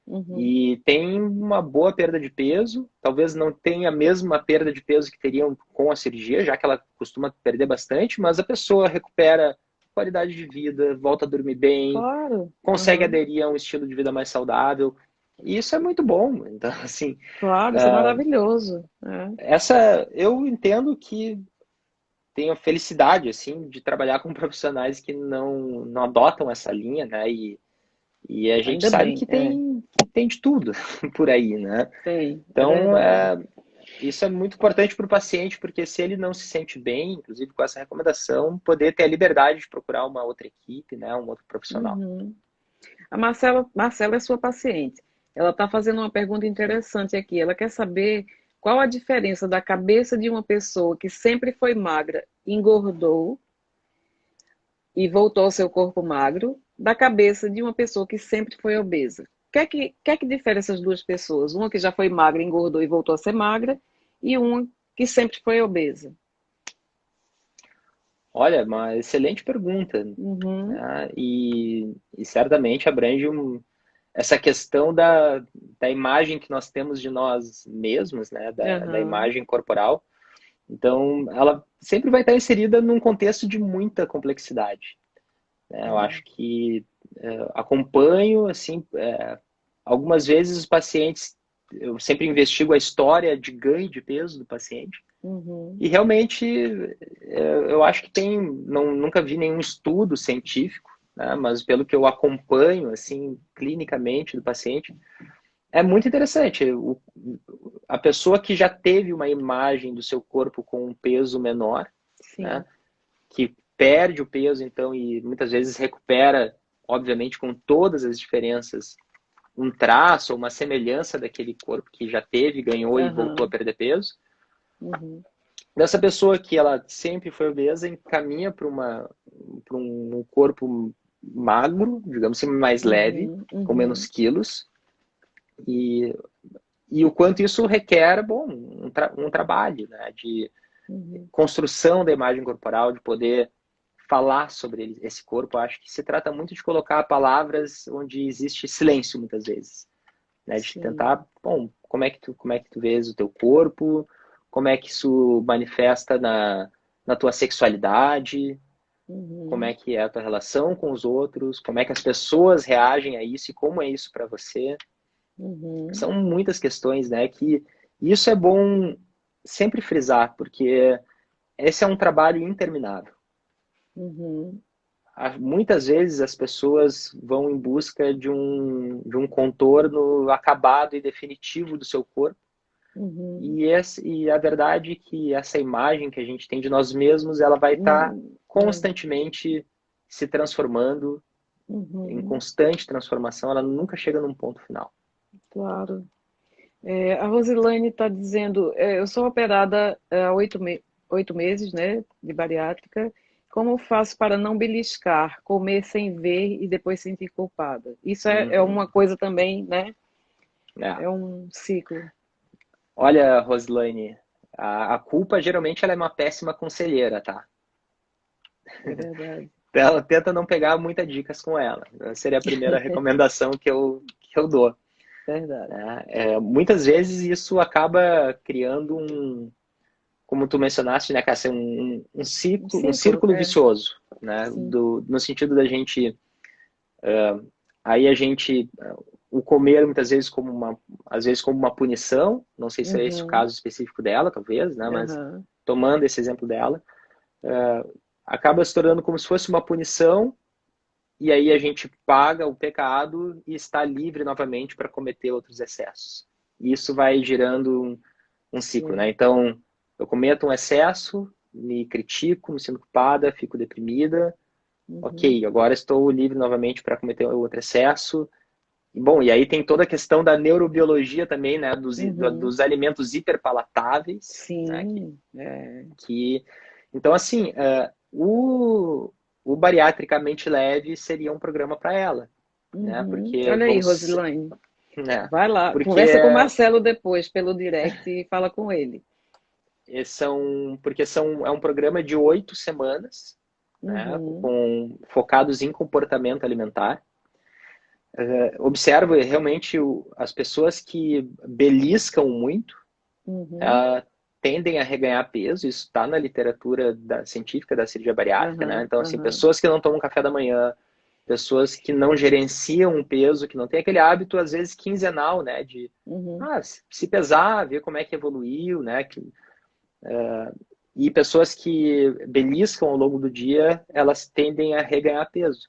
Uhum, e tem uma boa perda de peso, talvez não tenha a mesma perda de peso que teriam com a cirurgia, já que ela costuma perder bastante, mas a pessoa recupera qualidade de vida, volta a dormir bem, claro. consegue Uhum, aderir a um estilo de vida mais saudável. E isso é muito bom. Então, assim, claro, isso é maravilhoso. eu entendo que tenho a felicidade, assim, de trabalhar com profissionais que não adotam essa linha, né? E a gente Ainda sabe bem, que tem de tudo por aí, né? tem, é Então, verdade. isso é muito importante para o paciente, porque se ele não se sente bem, inclusive com essa recomendação, poder ter a liberdade de procurar uma outra equipe, né? Um outro profissional. Uhum. A Marcela é sua paciente. Ela está fazendo uma pergunta interessante aqui. Ela quer saber qual a diferença da cabeça de uma pessoa que sempre foi magra, engordou e voltou ao seu corpo magro, da cabeça de uma pessoa que sempre foi obesa. O que é que difere essas duas pessoas? Uma que já foi magra, engordou e voltou a ser magra, e uma que sempre foi obesa. Olha, uma excelente pergunta, Uhum, né? E certamente abrange essa questão da imagem que nós temos de nós mesmos, né? Da uhum, imagem corporal. Então, ela sempre vai estar inserida num contexto de muita complexidade. Né? Eu acho que acompanho, assim, algumas vezes os pacientes, eu sempre investigo a história de ganho de peso do paciente, uhum, e realmente eu acho que nunca vi nenhum estudo científico, né, mas pelo que eu acompanho, assim, clinicamente do paciente, é muito interessante. A pessoa que já teve uma imagem do seu corpo com um peso menor, né, Sim. que perde o peso, então, e muitas vezes recupera, obviamente, com todas as diferenças, um traço ou uma semelhança daquele corpo que já teve, ganhou e voltou a Aham. perder peso. Uhum. Dessa pessoa que ela sempre foi obesa, encaminha para um corpo magro, digamos assim, mais leve, Uhum. com menos Uhum. quilos, e, e o quanto isso requer, bom, um trabalho, né, de Uhum. construção da imagem corporal, de poder falar sobre esse corpo. Eu acho que se trata muito de colocar palavras onde existe silêncio muitas vezes, né? De Sim. tentar, bom, como é que tu vês o teu corpo, como é que isso manifesta na tua sexualidade, como é Uhum. que é a tua relação com os outros, como é que as pessoas reagem a isso e como é isso para você. Uhum. São muitas questões, né? Que isso é bom sempre frisar, porque esse é um trabalho interminável. Uhum. Muitas vezes as pessoas vão em busca de um contorno acabado e definitivo do seu corpo. Uhum. E a verdade é que essa imagem que a gente tem de nós mesmos, ela vai estar É. constantemente se transformando, em Uhum. constante transformação, ela nunca chega num ponto final. Claro. A Rosilane está dizendo, eu sou operada há 8 meses, né, de bariátrica. Como faço para não beliscar, comer sem ver e depois sentir culpada? Isso é Uhum. uma coisa também, né? É. É um ciclo. Olha, Roslaine, a culpa geralmente ela é uma péssima conselheira, tá? É verdade. Ela tenta não pegar muitas dicas com ela. Essa seria a primeira recomendação que eu dou. Verdade. Né? Muitas vezes isso acaba criando como tu mencionaste, né, Cássia, Um um ciclo, círculo vicioso, né, sim. no sentido da gente, aí a gente, o comer muitas vezes às vezes como uma punição, não sei se é esse o Uhum. caso específico dela, talvez, né, mas Aham. tomando esse exemplo dela, acaba se tornando como se fosse uma punição, e aí a gente paga o pecado e está livre novamente para cometer outros excessos. E isso vai girando um ciclo, né? Sim. Então, eu cometo um excesso, me critico, me sinto culpada, fico deprimida. Uhum. Ok, agora estou livre novamente para cometer outro excesso. E, bom, e aí tem toda a questão da neurobiologia também, né? Uhum. Dos alimentos hiperpalatáveis, né? Sim. É. Que... Então, assim, o Bariatricamente Leve seria um programa para ela, né? Uhum. Porque Olha aí, Rosilane. né? Vai lá, Porque conversa com o Marcelo depois pelo direct e fala com ele. é um programa de 8 semanas, né, Uhum. focados em comportamento alimentar. Observo realmente as pessoas que beliscam muito, Uhum. uh, tendem a reganhar peso. Isso está na literatura científica da cirurgia bariátrica, né? Aham. Então, assim, Aham. pessoas que não tomam café da manhã, pessoas que não gerenciam um peso, que não têm aquele hábito, às vezes, quinzenal, né? De Uhum. se pesar, ver como é que evoluiu, né? E pessoas que beliscam ao longo do dia, elas tendem a reganhar peso.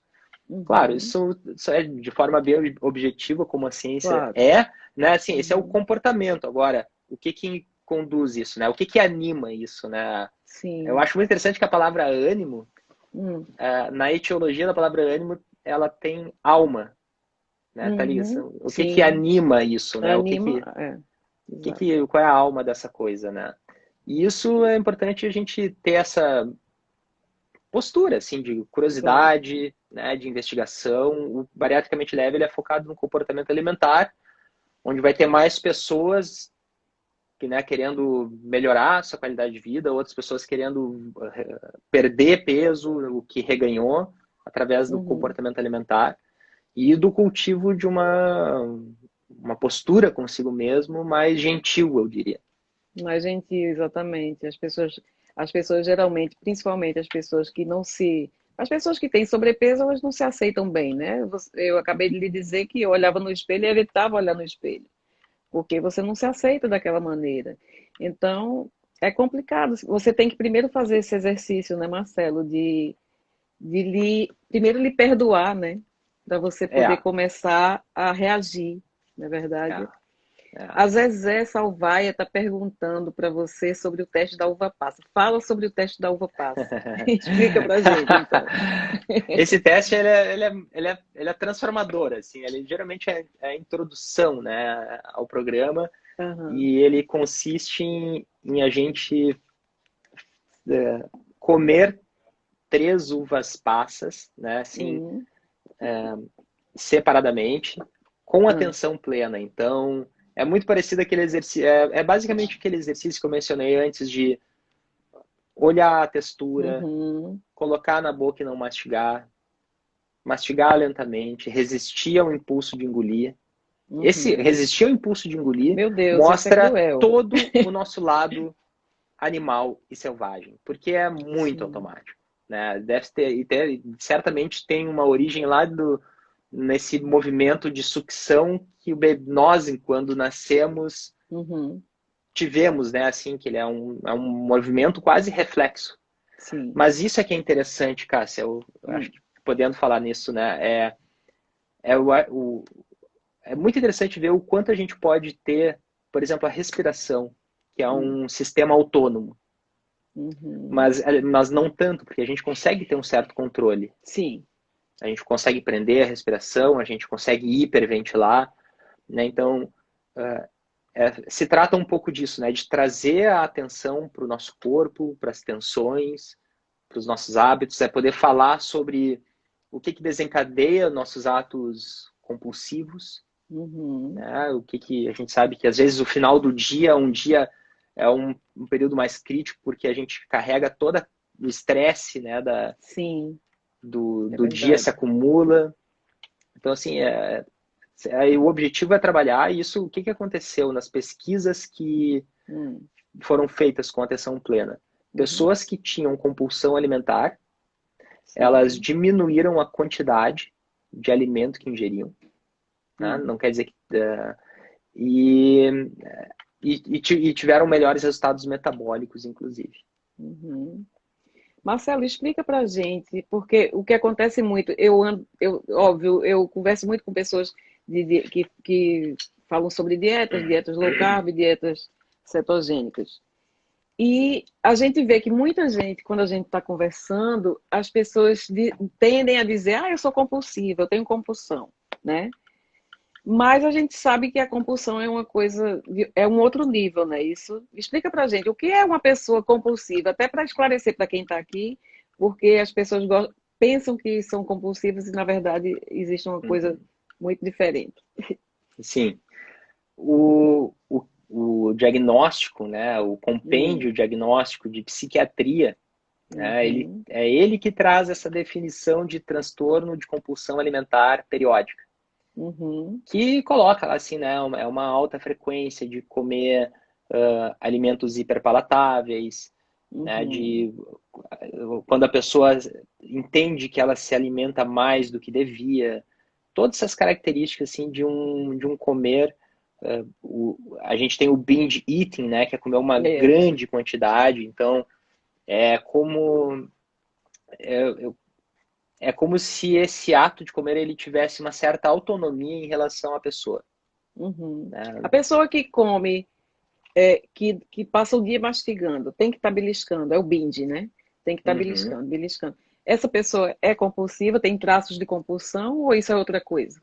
Claro, Uhum. isso é de forma bem objetiva, como a ciência Claro. é, né? Assim, esse é o Uhum. comportamento. Agora, o que conduz isso, né? O que anima isso, né? Eu Sim. acho muito interessante que a palavra ânimo, Hum. na etiologia da palavra ânimo, ela tem alma, né? Tá Uhum. ligado? O que Sim. anima isso, né? Anima. Exato. Qual é a alma dessa coisa, né? E isso é importante a gente ter essa postura, assim, de Claro. curiosidade, né, de investigação. O Bariatricamente Leve ele é focado no comportamento alimentar, onde vai ter mais pessoas que, né, querendo melhorar a sua qualidade de vida, outras pessoas querendo perder peso, o que reganhou, através do Uhum. comportamento alimentar e do cultivo de uma postura consigo mesmo mais gentil, eu diria. Mais gentil, exatamente. As pessoas geralmente, principalmente as pessoas que não se. As pessoas que têm sobrepeso, elas não se aceitam bem, né? Eu acabei de lhe dizer que eu olhava no espelho e evitava olhar no espelho, porque você não se aceita daquela maneira. Então, é complicado. Você tem que primeiro fazer esse exercício, né, Marcelo, primeiro lhe perdoar, né? Para você É, poder começar a reagir. não é verdade? É, é. A Zezé Salvaia está perguntando para você sobre o teste da uva passa. Fala sobre o teste da uva passa. Explica para a gente, então. Esse teste ele é transformador, assim, ele geralmente é a introdução, né, ao programa, Aham. e ele consiste em a gente comer 3 uvas passas, né, assim, Hum, separadamente, com hum, atenção plena. Então, é muito parecido aquele exercício, é basicamente aquele exercício que eu mencionei antes de olhar a textura, uhum, colocar na boca e não mastigar, mastigar lentamente, resistir ao impulso de engolir. Esse uhum. resistir ao impulso de engolir Meu Deus, isso é mostra cruel. todo o nosso lado animal e selvagem, porque é muito Sim. automático, né? Deve ter, certamente tem uma origem lá nesse movimento de sucção que nós, quando nascemos, Uhum, tivemos, né? Assim, que ele é um movimento quase reflexo. sim. Mas isso é que é interessante, Cássia, eu acho Hum, que podendo falar nisso, né? É, é muito interessante ver o quanto a gente pode ter, por exemplo, a respiração, que é hum, um sistema autônomo. uhum. Mas não tanto, porque a gente consegue ter um certo controle. Sim. A gente consegue prender a respiração, a gente consegue hiperventilar, né? Então, se trata um pouco disso, né? De trazer a atenção para o nosso corpo, para as tensões, para os nossos hábitos, é poder falar sobre o que desencadeia nossos atos compulsivos, Uhum. né? O que a gente sabe que às vezes o final do dia, um dia é um período mais crítico porque a gente carrega todo o estresse, né, Sim, é do dia se verdade. acumula. Então, assim, aí o objetivo é trabalhar isso. O que aconteceu nas pesquisas que Hum, foram feitas com atenção plena? uhum. Pessoas que tinham compulsão alimentar, elas Sim. diminuíram a quantidade de alimento que ingeriam, né? Hum, Não quer dizer que e, e tiveram melhores resultados metabólicos, inclusive. uhum. Marcelo, explica pra gente, porque o que acontece muito, óbvio, eu converso muito com pessoas que falam sobre dietas, dietas low carb, dietas cetogênicas. E a gente vê que muita gente, quando a gente está conversando, as pessoas tendem a dizer, eu sou compulsiva, eu tenho compulsão, né? Mas a gente sabe que a compulsão é uma coisa, é um outro nível, né? Isso. Explica pra gente o que é uma pessoa compulsiva, até para esclarecer para quem está aqui, porque as pessoas pensam que são compulsivas e, na verdade, existe uma coisa Uhum. muito diferente. Sim, o diagnóstico, né, o Hum, compêndio diagnóstico de psiquiatria, né, uhum, é ele que traz essa definição de transtorno de compulsão alimentar periódica, uhum, que coloca lá assim, né, é uma alta frequência de comer alimentos hiperpalatáveis, né, uhum. de quando a pessoa entende que ela se alimenta mais do que devia, todas essas características assim de um comer. A gente tem o binge eating, né, que é comer uma É, grande quantidade. Então é como é, é como se esse ato de comer ele tivesse uma certa autonomia em relação à pessoa, uhum. né? A pessoa que come, que passa o dia mastigando, tem que estar beliscando, é o binge, né? Tem que estar Uhum. beliscando, beliscando. Essa pessoa é compulsiva, tem traços de compulsão ou isso é outra coisa?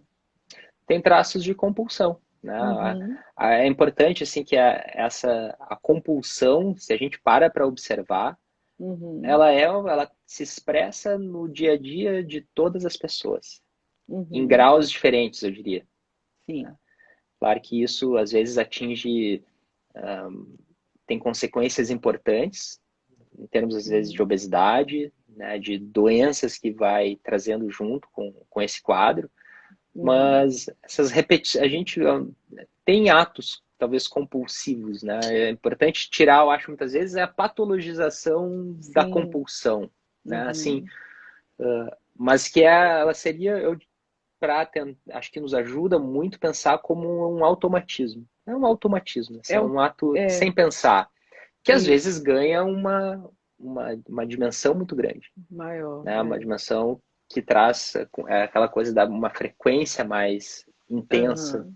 Tem traços de compulsão, né? Uhum, É importante assim que a compulsão, se a gente para observar, uhum, ela se expressa no dia a dia de todas as pessoas, em uhum, graus diferentes, eu diria. sim, Claro que isso às vezes atinge, tem consequências importantes, em termos às vezes de uhum, obesidade, né, de doenças que vai trazendo junto com esse quadro, uhum. mas essas repetições, a gente tem atos talvez compulsivos, né? É importante tirar, eu acho muitas vezes, a patologização da Sim, compulsão, né? Assim, uhum. mas que ela seria, acho que nos ajuda muito pensar como um automatismo. É um automatismo, assim, É, é um ato é sem pensar, que às vezes isso, ganha uma dimensão muito grande, maior, né? Uma dimensão que traz aquela coisa da uma frequência mais intensa aham.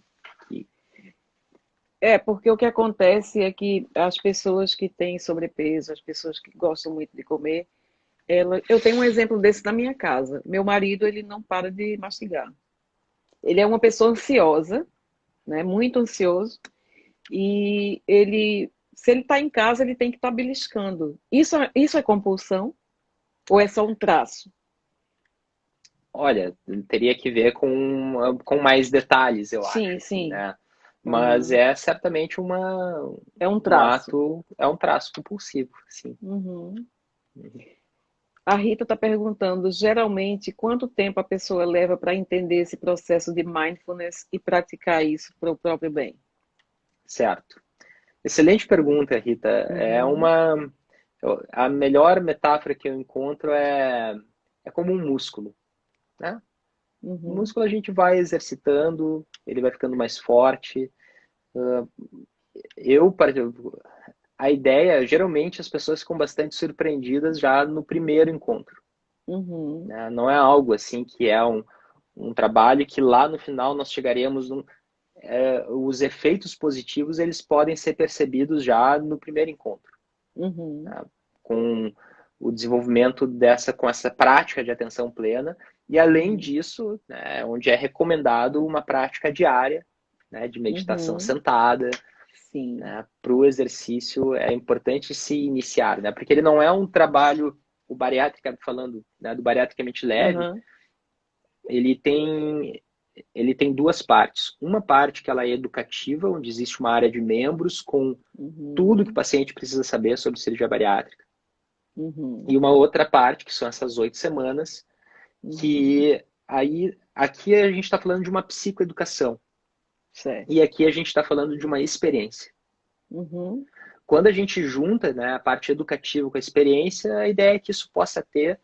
Porque o que acontece é que as pessoas que têm sobrepeso, as pessoas que gostam muito de comer, eu tenho um exemplo desse na minha casa. Meu marido, ele não para de mastigar. Ele é uma pessoa ansiosa, né? Muito ansioso. E se ele está em casa, ele tem que estar beliscando. Isso é compulsão ou é só um traço? Olha, teria que ver com mais detalhes, eu Sim, acho, assim, sim. né? Mas Uhum. é certamente É um um traço. ato, é um traço compulsivo, sim. Uhum. A Rita está perguntando, geralmente, quanto tempo a pessoa leva para entender esse processo de mindfulness e praticar isso para o próprio bem? Certo. Excelente pergunta, Rita. Uhum. A melhor metáfora que eu encontro é como um músculo, né? O Uhum. músculo a gente vai exercitando, ele vai ficando mais forte. Por exemplo, a ideia, geralmente as pessoas ficam bastante surpreendidas já no primeiro encontro, Uhum. né? Não é algo assim que é um trabalho que lá no final nós chegaremos os efeitos positivos eles podem ser percebidos já no primeiro encontro, Uhum. né? Com o desenvolvimento com essa prática de atenção plena e além Uhum. disso, né, onde é recomendado uma prática diária, né, de meditação Uhum. sentada, Sim. né? Para o exercício é importante se iniciar, né? Porque ele não é um trabalho, o bariátrica, falando, né, do bariátricamente leve, Uhum. ele tem ele tem duas partes. Uma parte que ela é educativa, onde existe uma área de membros com tudo que o Uhum. paciente precisa saber sobre cirurgia bariátrica. Uhum. E uma outra parte, que são essas 8 semanas, Uhum. que aí aqui a gente está falando de uma psicoeducação. Certo. E aqui a gente está falando de uma experiência. Uhum. Quando a gente junta, né, a parte educativa com a experiência, a ideia é que isso possa ter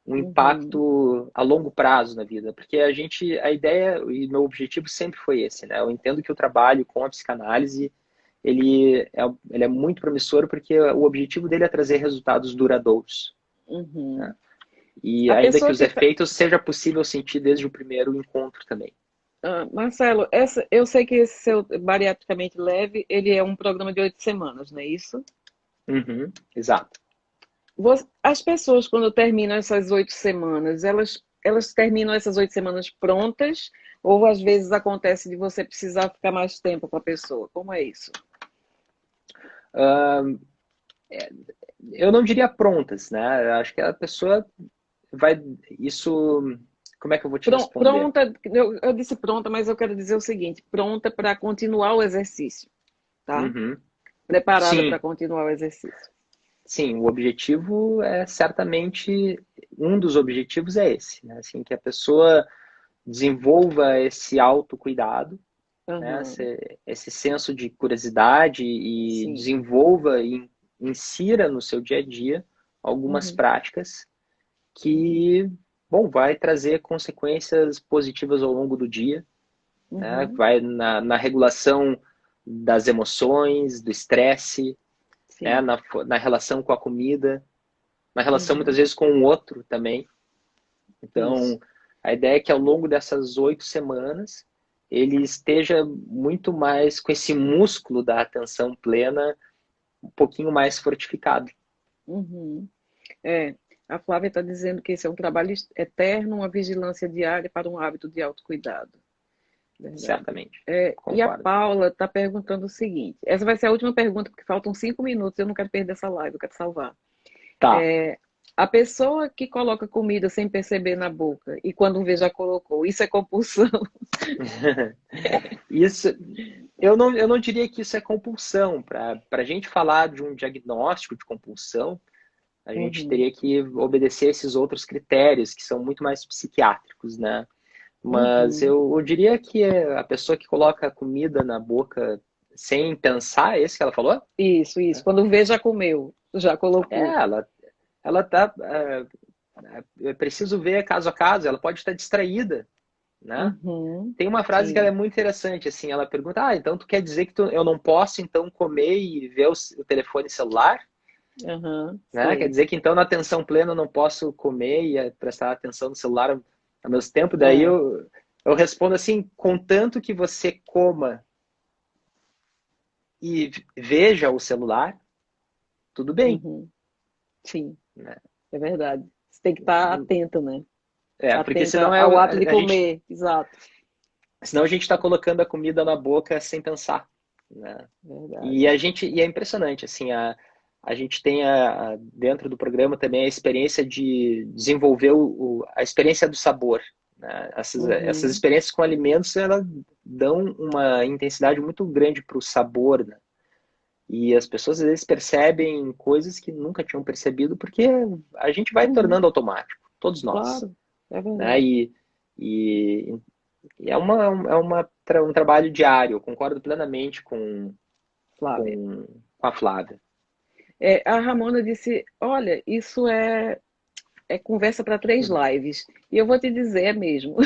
um Uhum. impacto a longo prazo na vida, porque a ideia e meu objetivo sempre foi esse, né? Eu entendo que o trabalho com a psicanálise ele é muito promissor porque o objetivo dele é trazer resultados duradouros, né? Uhum. E A ainda que pessoa os que tá... efeitos seja possível sentir desde o primeiro encontro também. Marcelo, eu sei que esse seu bariatricamente leve, ele é um programa de 8 semanas, não é isso? Uhum, exato. As pessoas, quando terminam essas 8 semanas, elas terminam essas 8 semanas prontas, ou às vezes acontece de você precisar ficar mais tempo com a pessoa? Como é isso? Uh, eu não diria prontas, né? Eu acho que a pessoa vai. Isso. Como é que eu vou te responder? Pronta, eu disse pronta, mas eu quero dizer o seguinte: pronta para continuar o exercício, tá? Uhum. Preparada para Sim, continuar o exercício. sim, o objetivo é certamente um dos objetivos é esse, né? Assim, que a pessoa desenvolva esse autocuidado, né? Aham, Esse senso de curiosidade e sim. desenvolva e insira no seu dia a dia algumas Uhum, práticas uhum, que, bom, vai trazer consequências positivas ao longo do dia, né? uhum, Vai na regulação das emoções, do estresse, né? sim. Na relação com a comida, na relação muitas Uhum, vezes com o outro também. isso. Então, a ideia é que ao longo dessas 8 semanas ele esteja muito mais com esse músculo da atenção plena um pouquinho mais fortificado, Uhum. É, a Flávia está dizendo que esse é um trabalho eterno, uma vigilância diária para um hábito de autocuidado. Verdade. certamente. E a Concordo. Paula está perguntando o seguinte: essa vai ser a última pergunta, porque faltam 5 minutos, eu não quero perder essa live, eu quero salvar. Tá. A pessoa que coloca comida sem perceber na boca e quando vê já colocou, isso é compulsão? Isso, eu não diria que isso é compulsão. Para a gente falar de um diagnóstico de compulsão, a gente Uhum, teria que obedecer esses outros critérios que são muito mais psiquiátricos, né? Mas uhum. eu diria que a pessoa que coloca a comida na boca sem pensar, é esse que ela falou? Isso. Quando vê já comeu, já É, colocou. ela tá. É preciso ver caso a caso, ela pode estar distraída, né? Uhum, Tem uma frase que ela é sim. muito interessante, assim, ela pergunta, então tu quer dizer que eu não posso então comer e ver o telefone celular? Aham, Né? Quer sei. dizer que então na atenção plena eu não posso comer e prestar atenção no celular ao mesmo tempo? Daí É. eu respondo assim, contanto que você coma e veja o celular, tudo bem. Uhum. Sim, Né? é verdade. Você tem que estar atento, né? Porque Atenta senão ao ato de a gente, comer, exato. senão a gente está colocando a comida na boca sem pensar. Né? Verdade. E é impressionante, assim, a gente tem dentro do programa também a experiência de desenvolver a experiência do sabor. Né? Essas Uhum. experiências com alimentos, elas dão uma intensidade muito grande para o sabor, né? E as pessoas às vezes percebem coisas que nunca tinham percebido, porque a gente vai Uhum. tornando automático, todos nós. Claro, é Né? verdade. E é um trabalho diário, eu concordo plenamente Flávia. com, com a Flávia. A Ramona disse, olha, isso é conversa para 3 lives. E eu vou te dizer, é mesmo.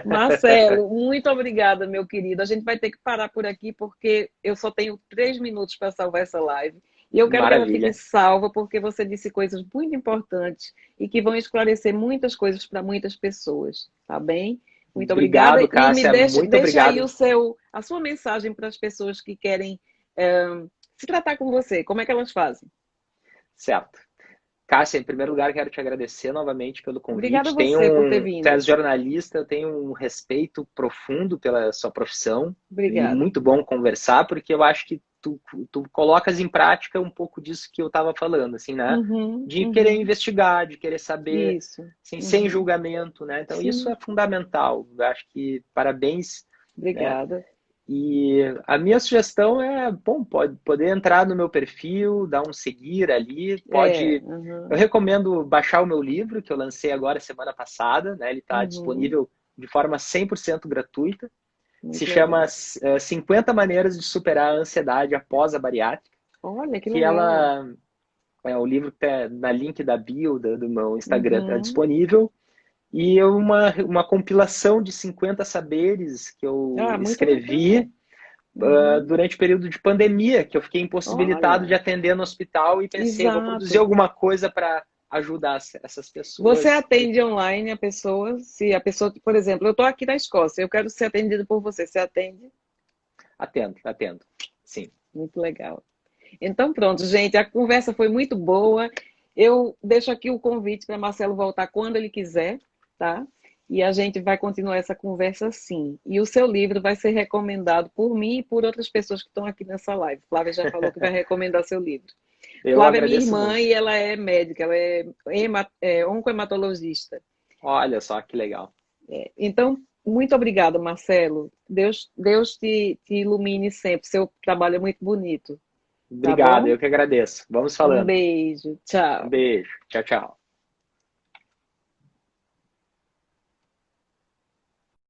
Marcelo, muito obrigada, meu querido. A gente vai ter que parar por aqui porque eu só tenho 3 minutos para salvar essa live. E eu quero que ela fique Maravilha. salva porque você disse coisas muito importantes e que vão esclarecer muitas coisas para muitas pessoas, tá bem? Muito obrigada. Obrigado, E me Cássia. Muito deixa aí obrigado. a sua mensagem para as pessoas que querem se tratar com você. Como é que elas fazem? Certo. Cássia, em primeiro lugar, quero te agradecer novamente pelo Obrigada a convite. você por ter Tu és vindo. jornalista, eu tenho um respeito profundo pela sua profissão e Obrigada. muito bom conversar, porque eu acho que tu colocas em prática um pouco disso que eu estava falando, assim, né? Uhum, De querer uhum. investigar, de querer saber, Isso. assim, sem Uhum. julgamento, né? Então, isso Sim, é fundamental. Eu acho que parabéns, né? obrigada. E a minha sugestão é, bom, pode poder entrar no meu perfil, dar um seguir ali, pode. Eu Uhum, recomendo baixar o meu livro, que eu lancei agora semana passada, né? Ele está uhum. disponível de forma 100% gratuita. Se Muito chama legal. 50 Maneiras de Superar a Ansiedade Após a Bariátrica, Olha, que que legal. ela é o livro que está na link da bio do meu Instagram, está Uhum. disponível. E é uma compilação de 50 saberes que eu Ah, muito bacana. escrevi Uhum. durante o período de pandemia, que eu fiquei impossibilitado de Olha, atender no hospital e pensei, vou produzir exato. alguma coisa para ajudar essas Você pessoas. atende online a pessoa, se a pessoa, por exemplo, eu estou aqui na Escócia, eu quero ser atendido por você. Você atende? Atendo, sim. Muito legal. Então, pronto, gente, a conversa foi muito boa. Eu deixo aqui o convite para Marcelo voltar quando ele quiser, tá? E a gente vai continuar essa conversa sim. E o seu livro vai ser recomendado por mim e por outras pessoas que estão aqui nessa live. Flávia já falou que vai recomendar seu livro. Eu Flávia é minha agradeço irmã muito. e ela é médica, ela é oncohematologista. Olha só que legal. Então, muito obrigada, Marcelo. Deus te ilumine sempre. Seu trabalho é muito bonito, tá Obrigado, bom? eu que agradeço. Vamos Um falando. beijo, Um tchau. beijo. Tchau, tchau.